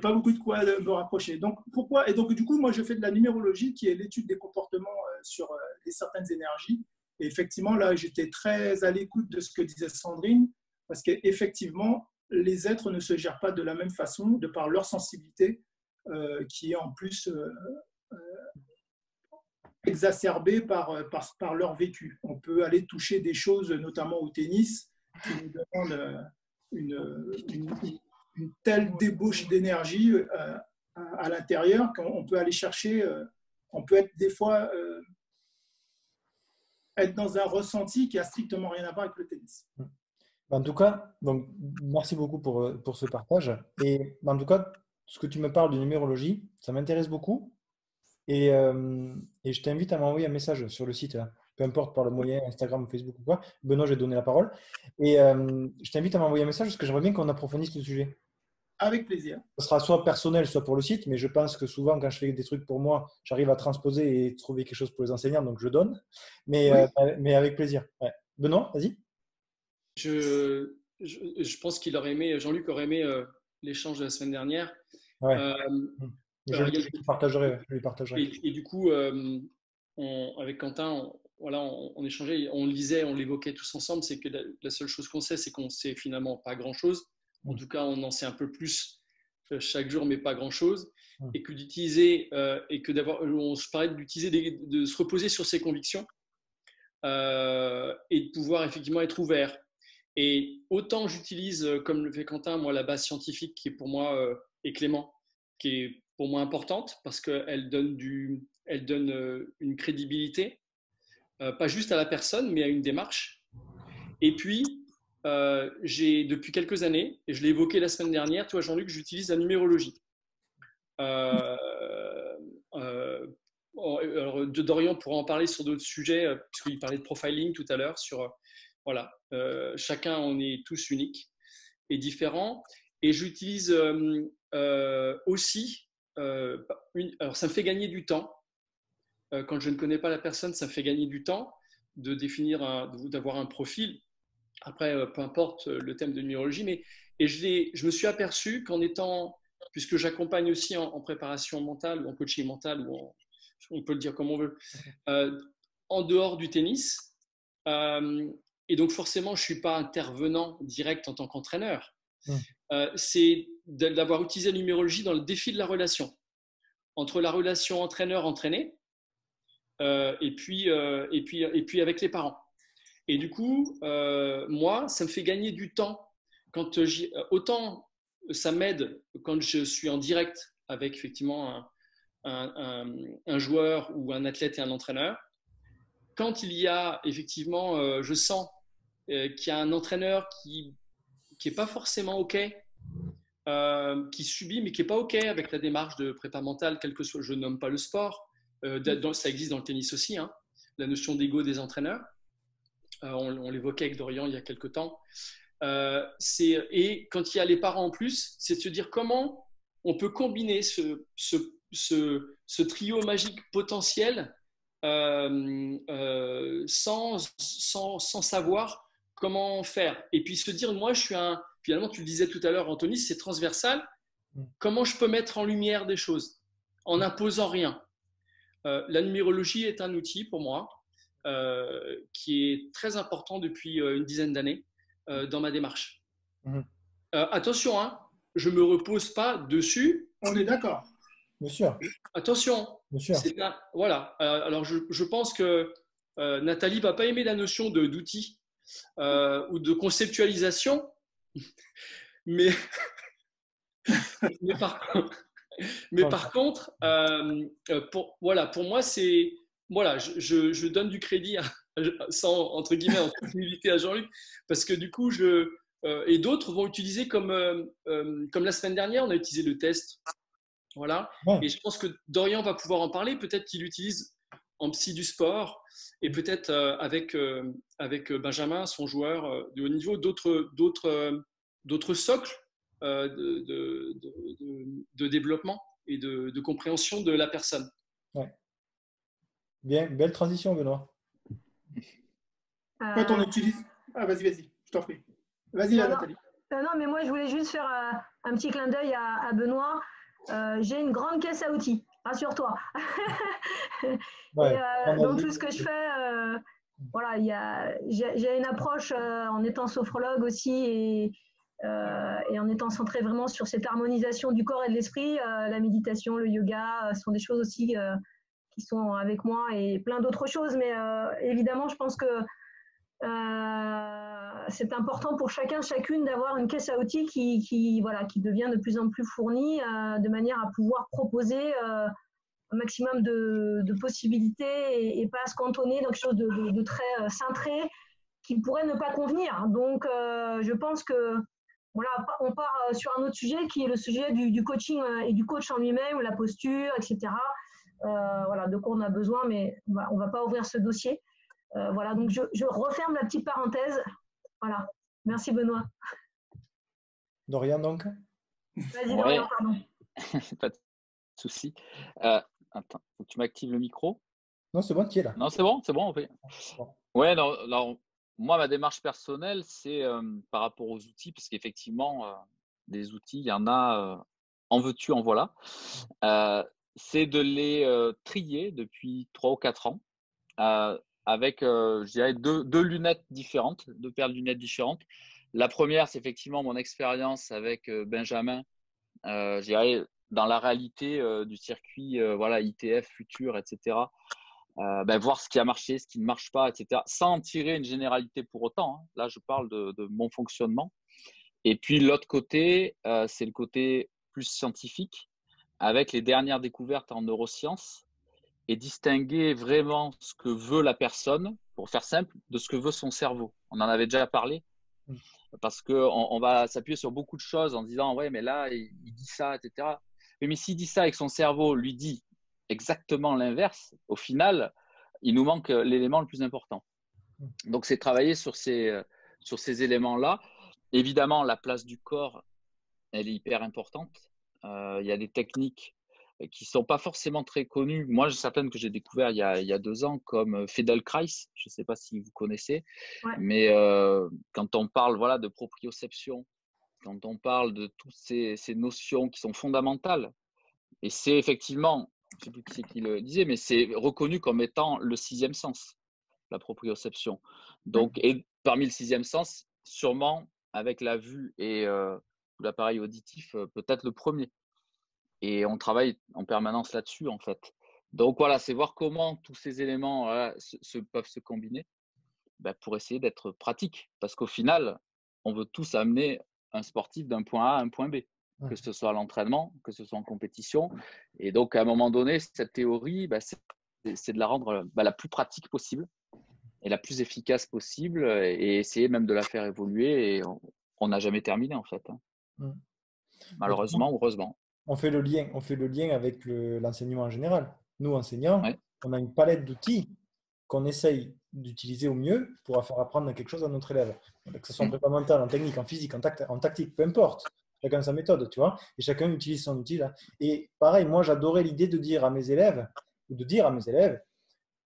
Speaker 12: beaucoup de quoi me rapprocher. Donc, pourquoi? Et donc, du coup, moi, je fais de la numérologie, qui est l'étude des comportements sur certaines énergies. Et effectivement, là, j'étais très à l'écoute de ce que disait Sandrine, parce qu'effectivement, les êtres ne se gèrent pas de la même façon, de par leur sensibilité, qui est en plus exacerbée par leur vécu. On peut aller toucher des choses, notamment au tennis, qui nous demandent une telle débauche d'énergie à l'intérieur qu'on peut aller chercher, on peut être des fois être dans un ressenti qui a strictement rien à voir avec le tennis.
Speaker 1: En tout cas, donc, merci beaucoup pour ce partage. Et en tout cas, ce que tu me parles de numérologie, ça m'intéresse beaucoup. Et je t'invite à m'envoyer un message sur le site, là. Peu importe par le moyen Instagram, Facebook ou quoi. Benoît, j'ai donné la parole. Et je t'invite à m'envoyer un message parce que j'aimerais bien qu'on approfondisse le sujet.
Speaker 12: Avec plaisir.
Speaker 1: Ce sera soit personnel, soit pour le site, mais je pense que souvent, quand je fais des trucs pour moi, j'arrive à transposer et trouver quelque chose pour les enseignants, donc je donne. Mais avec plaisir. Ouais. Benoît, vas-y.
Speaker 4: Je pense qu'il aurait aimé, Jean-Luc aurait aimé l'échange de la semaine dernière.
Speaker 1: Ouais. Je lui partagerai.
Speaker 4: Et du coup, avec Quentin, on échangeait, on lisait, on l'évoquait tous ensemble. C'est que la seule chose qu'on sait, c'est qu'on sait finalement pas grand-chose. En tout cas, on en sait un peu plus chaque jour, mais pas grand-chose. Et que d'utiliser, on se parlait d'utiliser, de se reposer sur ses convictions et de pouvoir effectivement être ouvert. Et autant j'utilise, comme le fait Quentin, moi, la base scientifique qui est pour moi, et Clément, qui est pour moi importante parce qu'elle donne une crédibilité, pas juste à la personne, mais à une démarche. Et puis, j'ai depuis quelques années, et je l'ai évoqué la semaine dernière, toi Jean-Luc, j'utilise la numérologie. Alors, Dorian pourra en parler sur d'autres sujets, puisqu'il parlait de profiling tout à l'heure, voilà, chacun, on est tous uniques et différents. Et j'utilise aussi, alors ça me fait gagner du temps. Quand je ne connais pas la personne, ça me fait gagner du temps de définir, d'avoir un profil. Après, peu importe le thème de numérologie, et je me suis aperçu qu'en étant, puisque j'accompagne aussi en préparation mentale ou en coaching mental, ou on peut le dire comme on veut, en dehors du tennis, et donc forcément, je ne suis pas intervenant direct en tant qu'entraîneur. C'est d'avoir utilisé la numérologie dans le défi de la relation, entre la relation entraîneur-entraîné et puis avec les parents. Et du coup, moi, ça me fait gagner du temps. Autant ça m'aide quand je suis en direct avec effectivement un joueur ou un athlète et un entraîneur. Quand il y a effectivement, je sens qu'il y a un entraîneur qui n'est pas forcément OK, qui subit, mais qui n'est pas OK avec la démarche de prépa mentale, quel que soit, je nomme pas le sport, ça existe dans le tennis aussi, hein, la notion d'ego des entraîneurs. On l'évoquait avec Dorian il y a quelques temps. Et quand il y a les parents en plus, c'est de se dire comment on peut combiner ce trio magique potentiel sans savoir comment faire. Et puis se dire, moi, finalement, tu le disais tout à l'heure, Anthony, c'est transversal. Comment je peux mettre en lumière des choses en n'imposant rien? La numérologie est un outil pour moi qui est très important depuis une dizaine d'années dans ma démarche. Attention, hein, je ne me repose pas dessus.
Speaker 12: On est d'accord.
Speaker 1: Bien sûr.
Speaker 4: Attention.
Speaker 1: Bien sûr.
Speaker 4: Voilà. Alors, je pense que Nathalie ne va pas aimer la notion d'outil ou de conceptualisation, mais Mais par contre, pour moi, c'est voilà, je donne du crédit sans entre guillemets en toute humilité à Jean-Luc, parce que du coup, et d'autres vont utiliser comme la semaine dernière, on a utilisé le test. Voilà.
Speaker 1: Ouais.
Speaker 4: Et je pense que Dorian va pouvoir en parler. Peut-être qu'il l'utilise en psy du sport et peut-être avec Benjamin, son joueur de haut niveau, d'autres socles de développement et de compréhension de la personne.
Speaker 1: Ouais. Bien, belle transition, Benoît.
Speaker 12: Quand on utilise… Ah, vas-y, je t'en prie. Vas-y, Nathalie.
Speaker 5: Non, mais moi, je voulais juste faire un petit clin d'œil à Benoît. J'ai une grande caisse à outils, rassure-toi.
Speaker 1: Ouais,
Speaker 5: donc, tout ce que je fais, voilà, j'ai une approche en étant sophrologue aussi et en étant centrée vraiment sur cette harmonisation du corps et de l'esprit. La méditation, le yoga sont des choses aussi qui sont avec moi et plein d'autres choses. Mais évidemment, je pense que c'est important pour chacune d'avoir une caisse à outils qui devient de plus en plus fournie de manière à pouvoir proposer un maximum de possibilités et pas se cantonner dans quelque chose de très cintré qui pourrait ne pas convenir. Donc, je pense que voilà, on part sur un autre sujet qui est le sujet du coaching et du coach en lui-même, la posture, etc. Voilà, de quoi on a besoin, mais on va pas ouvrir ce dossier. Voilà, donc je referme la petite parenthèse. Voilà, merci Benoît.
Speaker 1: Dorian, donc.
Speaker 5: Vas-y, Dorian, pardon.
Speaker 2: Pas de souci. Attends, faut que tu m'actives le micro.
Speaker 1: Non, c'est bon, tu es là.
Speaker 2: Non, c'est bon. Okay. Ouais, non, moi, ma démarche personnelle, c'est par rapport aux outils, parce qu'effectivement, des outils, il y en a en veux-tu, en voilà. C'est de les trier depuis 3 ou 4 ans. Avec, je dirais, deux lunettes différentes, 2 paires de lunettes différentes. La première, c'est effectivement mon expérience avec Benjamin, je dirais, dans la réalité du circuit ITF, Futur, etc. Voir ce qui a marché, ce qui ne marche pas, etc. Sans en tirer une généralité pour autant. Hein. Là, je parle de mon fonctionnement. Et puis, l'autre côté, c'est le côté plus scientifique, avec les dernières découvertes en neurosciences, et distinguer vraiment ce que veut la personne, pour faire simple, de ce que veut son cerveau. On en avait déjà parlé, parce qu'on va s'appuyer sur beaucoup de choses en disant « ouais, mais là, il dit ça, etc. » Mais s'il dit ça et que son cerveau lui dit exactement l'inverse, au final, il nous manque l'élément le plus important. Donc, c'est travailler sur ces éléments-là. Évidemment, la place du corps, elle est hyper importante. Il y a des techniques qui ne sont pas forcément très connues. Moi, j'ai certaines que j'ai découvertes il y a 2 ans, comme Feldenkrais. Je ne sais pas si vous connaissez. Ouais. Mais quand on parle de proprioception, quand on parle de toutes ces notions qui sont fondamentales, et c'est effectivement, je ne sais plus qui c'est qui le disait, mais c'est reconnu comme étant le 6e sens, la proprioception. Donc, et parmi le 6e sens, sûrement avec la vue et l'appareil auditif, peut-être le premier. Et on travaille en permanence là-dessus, en fait. Donc, voilà, c'est voir comment tous ces éléments peuvent se combiner pour essayer d'être pratique. Parce qu'au final, on veut tous amener un sportif d'un point A à un point B, que ce soit à l'entraînement, que ce soit en compétition. Et donc, à un moment donné, cette théorie, c'est de la rendre la plus pratique possible et la plus efficace possible et essayer même de la faire évoluer. Et on n'a jamais terminé, en fait. Malheureusement ou heureusement.
Speaker 1: On fait le lien avec l'enseignement en général. Nous, enseignants, on a une palette d'outils qu'on essaye d'utiliser au mieux pour faire apprendre quelque chose à notre élève. Que ce soit en prépa mentale, en technique, en physique, en tactique, peu importe. Chacun sa méthode, tu vois. Et chacun utilise son outil là. Et pareil, moi, j'adorais l'idée de dire à mes élèves,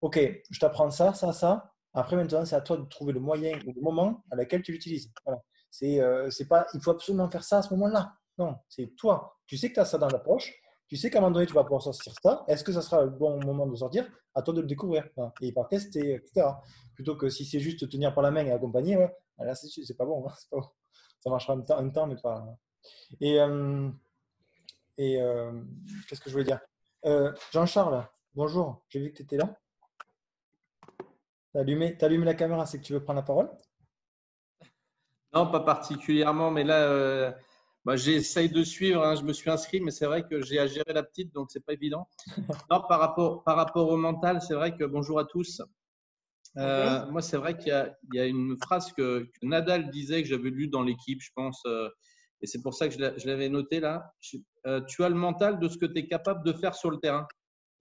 Speaker 1: OK, je t'apprends ça, ça, ça. Après, maintenant, c'est à toi de trouver le moyen ou le moment à laquelle tu l'utilises. Voilà. C'est pas, il faut absolument faire ça à ce moment-là. Non, c'est toi. Tu sais que tu as ça dans la poche. Tu sais qu'à un moment donné, tu vas pouvoir sortir ça. Est-ce que ça sera le bon moment de sortir? À toi de le découvrir. Et par tester, etc. Plutôt que si c'est juste te tenir par la main et accompagner, là, c'est pas bon. C'est pas bon. Ça marchera un temps, mais pas. Et qu'est-ce que je voulais dire? Jean-Charles, bonjour. J'ai vu que tu étais là. Tu as allumé la caméra, c'est que tu veux prendre la parole?
Speaker 13: Non, pas particulièrement, mais là, J'essaye de suivre, hein, je me suis inscrit, mais c'est vrai que j'ai à gérer la petite, donc c'est pas évident. Non, par rapport au mental, c'est vrai que bonjour à tous. Moi, c'est vrai qu'il y a une phrase que Nadal disait, que j'avais lue dans l'équipe, je pense, et c'est pour ça que je l'avais noté là. Tu as le mental de ce que tu es capable de faire sur le terrain.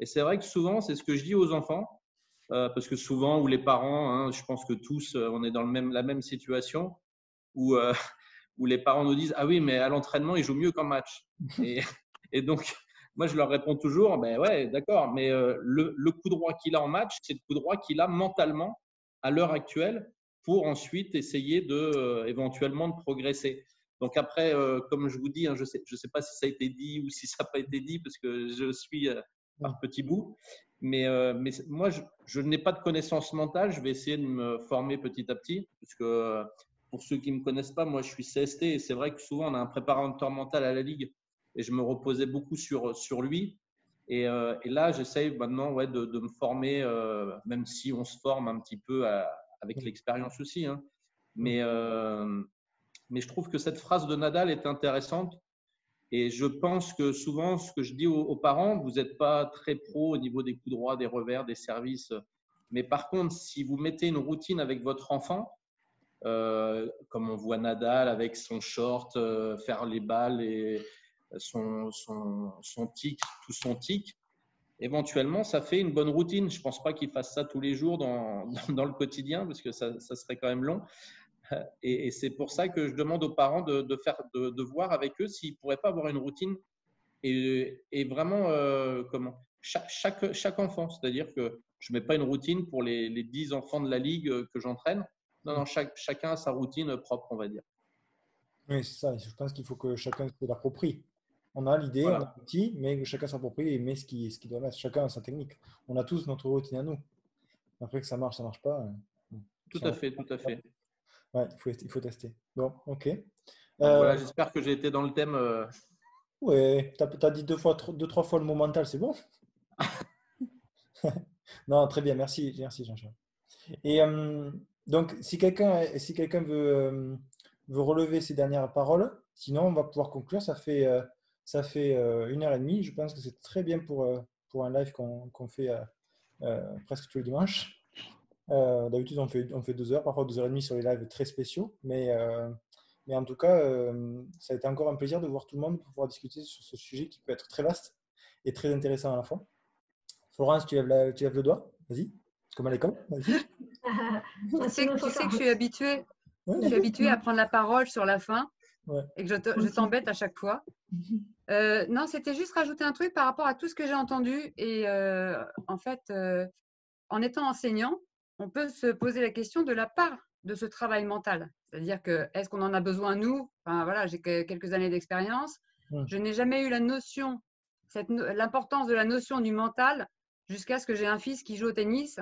Speaker 13: Et c'est vrai que souvent, c'est ce que je dis aux enfants, parce que souvent, ou les parents, hein, je pense que tous, on est dans la même situation, où les parents nous disent « Ah oui, mais à l'entraînement, il joue mieux qu'en match. » Et donc, moi, je leur réponds toujours « Ben ouais, d'accord, mais le coup droit qu'il a en match, c'est le coup droit qu'il a mentalement à l'heure actuelle pour ensuite essayer éventuellement de progresser. » Donc après, comme je vous dis, hein, je sais pas si ça a été dit ou si ça n'a pas été dit parce que je suis par petits bouts. Mais moi, je n'ai pas de connaissances mentales. Je vais essayer de me former petit à petit parce que pour ceux qui ne me connaissent pas, moi, je suis CST et c'est vrai que souvent, on a un préparateur mental à la Ligue et je me reposais beaucoup sur lui. Et là, j'essaye maintenant de me former, même si on se forme un petit peu avec l'expérience aussi. Hein. Mais je trouve que cette phrase de Nadal est intéressante. Et je pense que souvent, ce que je dis aux parents, vous n'êtes pas très pro au niveau des coups droits, des revers, des services. Mais par contre, si vous mettez une routine avec votre enfant, comme on voit Nadal avec son short, faire les balles et son tic, tout son tic, éventuellement, ça fait une bonne routine. Je ne pense pas qu'il fasse ça tous les jours dans le quotidien parce que ça serait quand même long. Et c'est pour ça que je demande aux parents de voir avec eux s'ils ne pourraient pas avoir une routine et vraiment chaque enfant. C'est-à-dire que je ne mets pas une routine pour les 10 enfants de la Ligue que j'entraîne. Non, chacun a sa routine propre, on va dire.
Speaker 1: Oui, c'est ça. Je pense qu'il faut que chacun se l'approprie. On a l'idée, on a l'outil, mais que chacun s'approprie et met ce qu'il doit mettre. Chacun a sa technique. On a tous notre routine à nous. Après que ça marche pas.
Speaker 13: Tout à fait.
Speaker 1: Ouais, il faut tester. Bon, ok.
Speaker 13: Voilà, j'espère que j'ai été dans le thème.
Speaker 1: Oui, tu as dit deux, trois fois le mot mental, c'est bon. Non, très bien, merci Jean-Charles. Et donc, si quelqu'un veut relever ses dernières paroles, sinon on va pouvoir conclure. Ça fait 1h30. Je pense que c'est très bien pour un live qu'on fait presque tous les dimanches. D'habitude, on fait 2 heures, parfois 2h30 sur les lives très spéciaux. Mais en tout cas, ça a été encore un plaisir de voir tout le monde pour pouvoir discuter sur ce sujet qui peut être très vaste et très intéressant à la fois. Florence, tu lèves le doigt. Vas-y. C'est comme à l'école. Vas-y.
Speaker 14: Tu sais que je suis habituée. Je suis habituée à prendre la parole sur la fin et que je t'embête à chaque fois. Non, c'était juste rajouter un truc par rapport à tout ce que j'ai entendu. Et en fait, en étant enseignant, on peut se poser la question de la part de ce travail mental. C'est-à-dire que est-ce qu'on en a besoin nous? Enfin, voilà, j'ai quelques années d'expérience. Je n'ai jamais eu la notion, l'importance de la notion du mental jusqu'à ce que j'ai un fils qui joue au tennis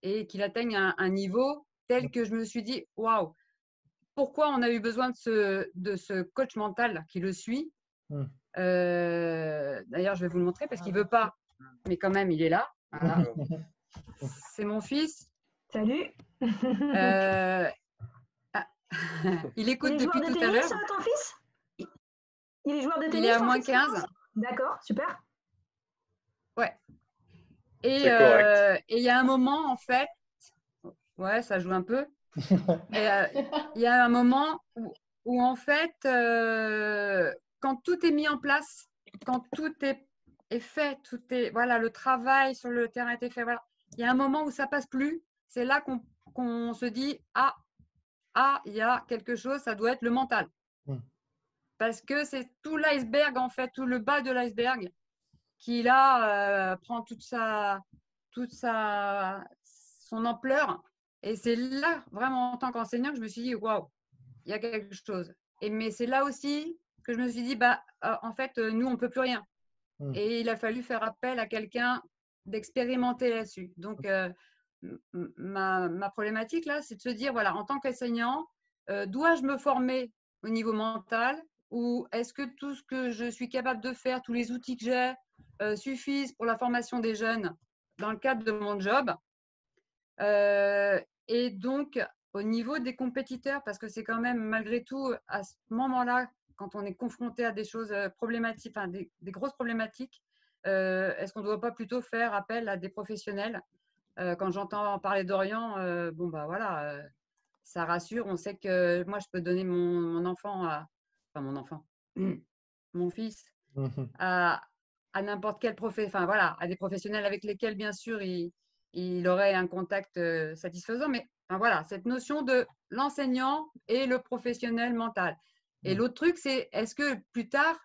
Speaker 14: et qu'il atteigne un niveau tel que je me suis dit waouh, pourquoi on a eu besoin de ce coach mental qui le suit. D'ailleurs, je vais vous le montrer parce qu'il ne veut pas, mais quand même, il est là. Voilà. C'est mon fils.
Speaker 5: Salut.
Speaker 14: Il écoute depuis tout à l'heure.
Speaker 5: Il est ton fils? Il est joueur de tennis?
Speaker 14: Il est à moins 15.
Speaker 5: D'accord, super.
Speaker 14: Ouais. Et il y a un moment, en fait, ça joue un peu. Il y a un moment où en fait, quand tout est mis en place, quand tout est fait, voilà, le travail sur le terrain est fait, voilà. Il y a un moment où ça passe plus. C'est là qu'on se dit il y a quelque chose, ça doit être le mental. Parce que c'est tout l'iceberg, en fait, tout le bas de l'iceberg qui là prend toute son ampleur. Et c'est là, vraiment, en tant qu'enseignant, que je me suis dit, waouh, il y a quelque chose. Mais c'est là aussi que je me suis dit, en fait, nous, on ne peut plus rien. Et il a fallu faire appel à quelqu'un d'expérimenté là-dessus. Donc, ma problématique, là, c'est de se dire, voilà, en tant qu'enseignant, dois-je me former au niveau mental ou est-ce que tout ce que je suis capable de faire, tous les outils que j'ai, suffisent pour la formation des jeunes dans le cadre de mon job? Et donc, au niveau des compétiteurs, parce que c'est quand même malgré tout à ce moment-là quand on est confronté à des choses problématiques, enfin, des grosses problématiques, est-ce qu'on ne doit pas plutôt faire appel à des professionnels? Quand j'entends parler d'Orient, bon, bah voilà, ça rassure. On sait que moi, je peux donner mon enfant enfin, mon enfant, mon fils à n'importe quel enfin, voilà, à des professionnels avec lesquels, bien sûr, il aurait un contact satisfaisant. Mais enfin, voilà, cette notion de l'enseignant et le professionnel mental. Et l'autre truc, c'est est-ce que plus tard,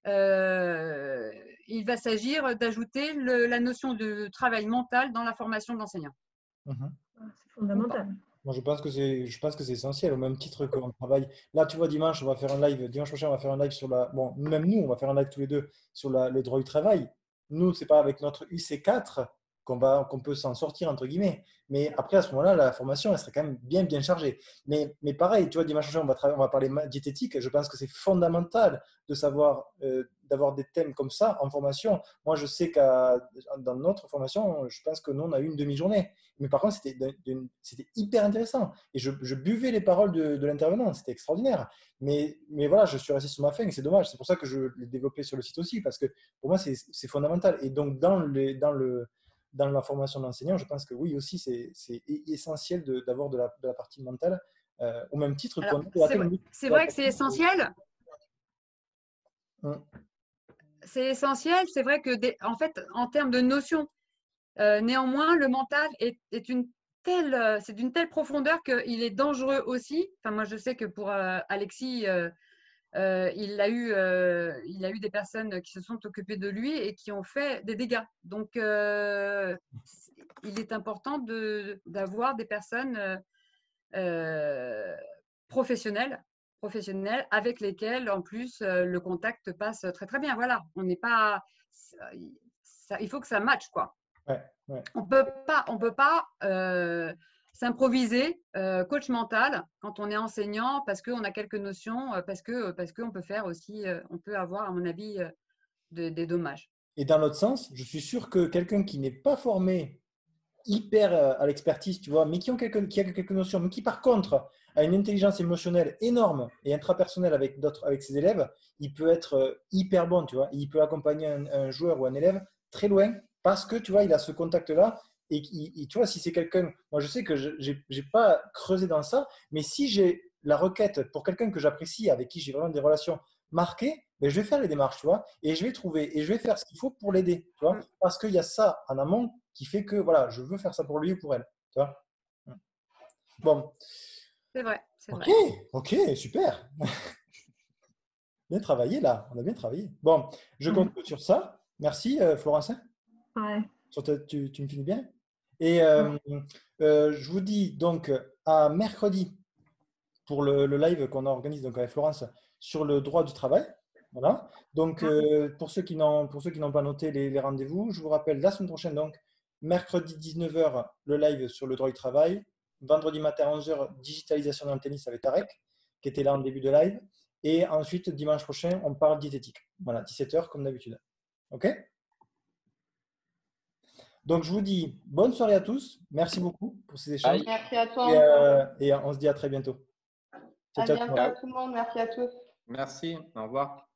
Speaker 14: il va s'agir d'ajouter la notion de travail mental dans la formation de l'enseignant?
Speaker 5: C'est fondamental.
Speaker 1: Moi, je pense que c'est essentiel, au même titre qu'on travaille. Là, tu vois, dimanche, on va faire un live. Dimanche prochain, on va faire un live sur la. Bon, même nous, on va faire un live tous les deux sur le droit du travail. Nous, c'est pas avec notre UC4 qu'on peut s'en sortir, entre guillemets. Mais après, à ce moment-là, la formation, elle serait quand même bien chargée. Mais pareil, tu vois, dimanche prochain, on va parler diététique. Je pense que c'est fondamental de savoir, d'avoir des thèmes comme ça en formation. Moi, je sais que dans notre formation, je pense que nous, on a eu une demi-journée. Mais par contre, c'était hyper intéressant. Et je buvais les paroles de l'intervenant. C'était extraordinaire. Mais voilà, je suis resté sur ma faim et c'est dommage. C'est pour ça que je l'ai développé sur le site aussi, parce que pour moi, c'est fondamental. Et donc, dans la formation d'enseignant, je pense que oui, aussi, c'est essentiel d'avoir de la partie mentale, au même titre qu'on
Speaker 14: c'est vrai que c'est essentiel. C'est essentiel. C'est vrai que, en fait, en termes de notions, néanmoins, le mental c'est d'une telle profondeur qu'il est dangereux aussi. Enfin, moi, je sais que pour Alexis, il a eu des personnes qui se sont occupées de lui et qui ont fait des dégâts. Donc, il est important d'avoir des personnes professionnelles avec lesquelles, en plus, le contact passe très, très bien. Voilà, on n'est pas… il faut que ça matche, quoi.
Speaker 1: Ouais.
Speaker 14: On peut pas s'improviser coach mental quand on est enseignant parce qu'on a quelques notions, parce qu'on peut faire aussi, on peut avoir, à mon avis, des dommages.
Speaker 1: Et dans l'autre sens, je suis sûr que quelqu'un qui n'est pas formé hyper à l'expertise, tu vois, mais qui a quelques notions, mais qui par contre a une intelligence émotionnelle énorme et intrapersonnelle avec ses élèves, il peut être hyper bon, tu vois. Il peut accompagner un joueur ou un élève très loin parce que, tu vois, il a ce contact-là. Et tu vois, si c'est quelqu'un, moi je sais que je n'ai pas creusé dans ça, mais si j'ai la requête pour quelqu'un que j'apprécie, avec qui j'ai vraiment des relations marquées, ben, je vais faire les démarches, tu vois, et je vais trouver, et je vais faire ce qu'il faut pour l'aider, tu vois, parce qu'il y a ça en amont qui fait que, voilà, je veux faire ça pour lui ou pour elle, tu vois. Bon.
Speaker 14: C'est vrai.
Speaker 1: Ok, super. Bien travaillé là, on a bien travaillé. Bon, je conclue sur ça. Merci, Florence.
Speaker 5: Ouais.
Speaker 1: Tu me finis bien. Et je vous dis donc à mercredi pour le live qu'on organise donc avec Florence sur le droit du travail. Voilà. Donc, pour ceux qui n'ont pas noté les rendez-vous, je vous rappelle la semaine prochaine, donc mercredi 19h, le live sur le droit du travail. Vendredi matin 11h, digitalisation dans le tennis avec Tarek, qui était là en début de live. Et ensuite, dimanche prochain, on parle diététique. Voilà, 17h comme d'habitude. OK ? Donc, je vous dis bonne soirée à tous. Merci beaucoup pour ces échanges.
Speaker 6: Merci à toi.
Speaker 1: Et on se dit à très bientôt.
Speaker 6: À bientôt à tout le monde. Merci à tous.
Speaker 13: Merci. Au revoir.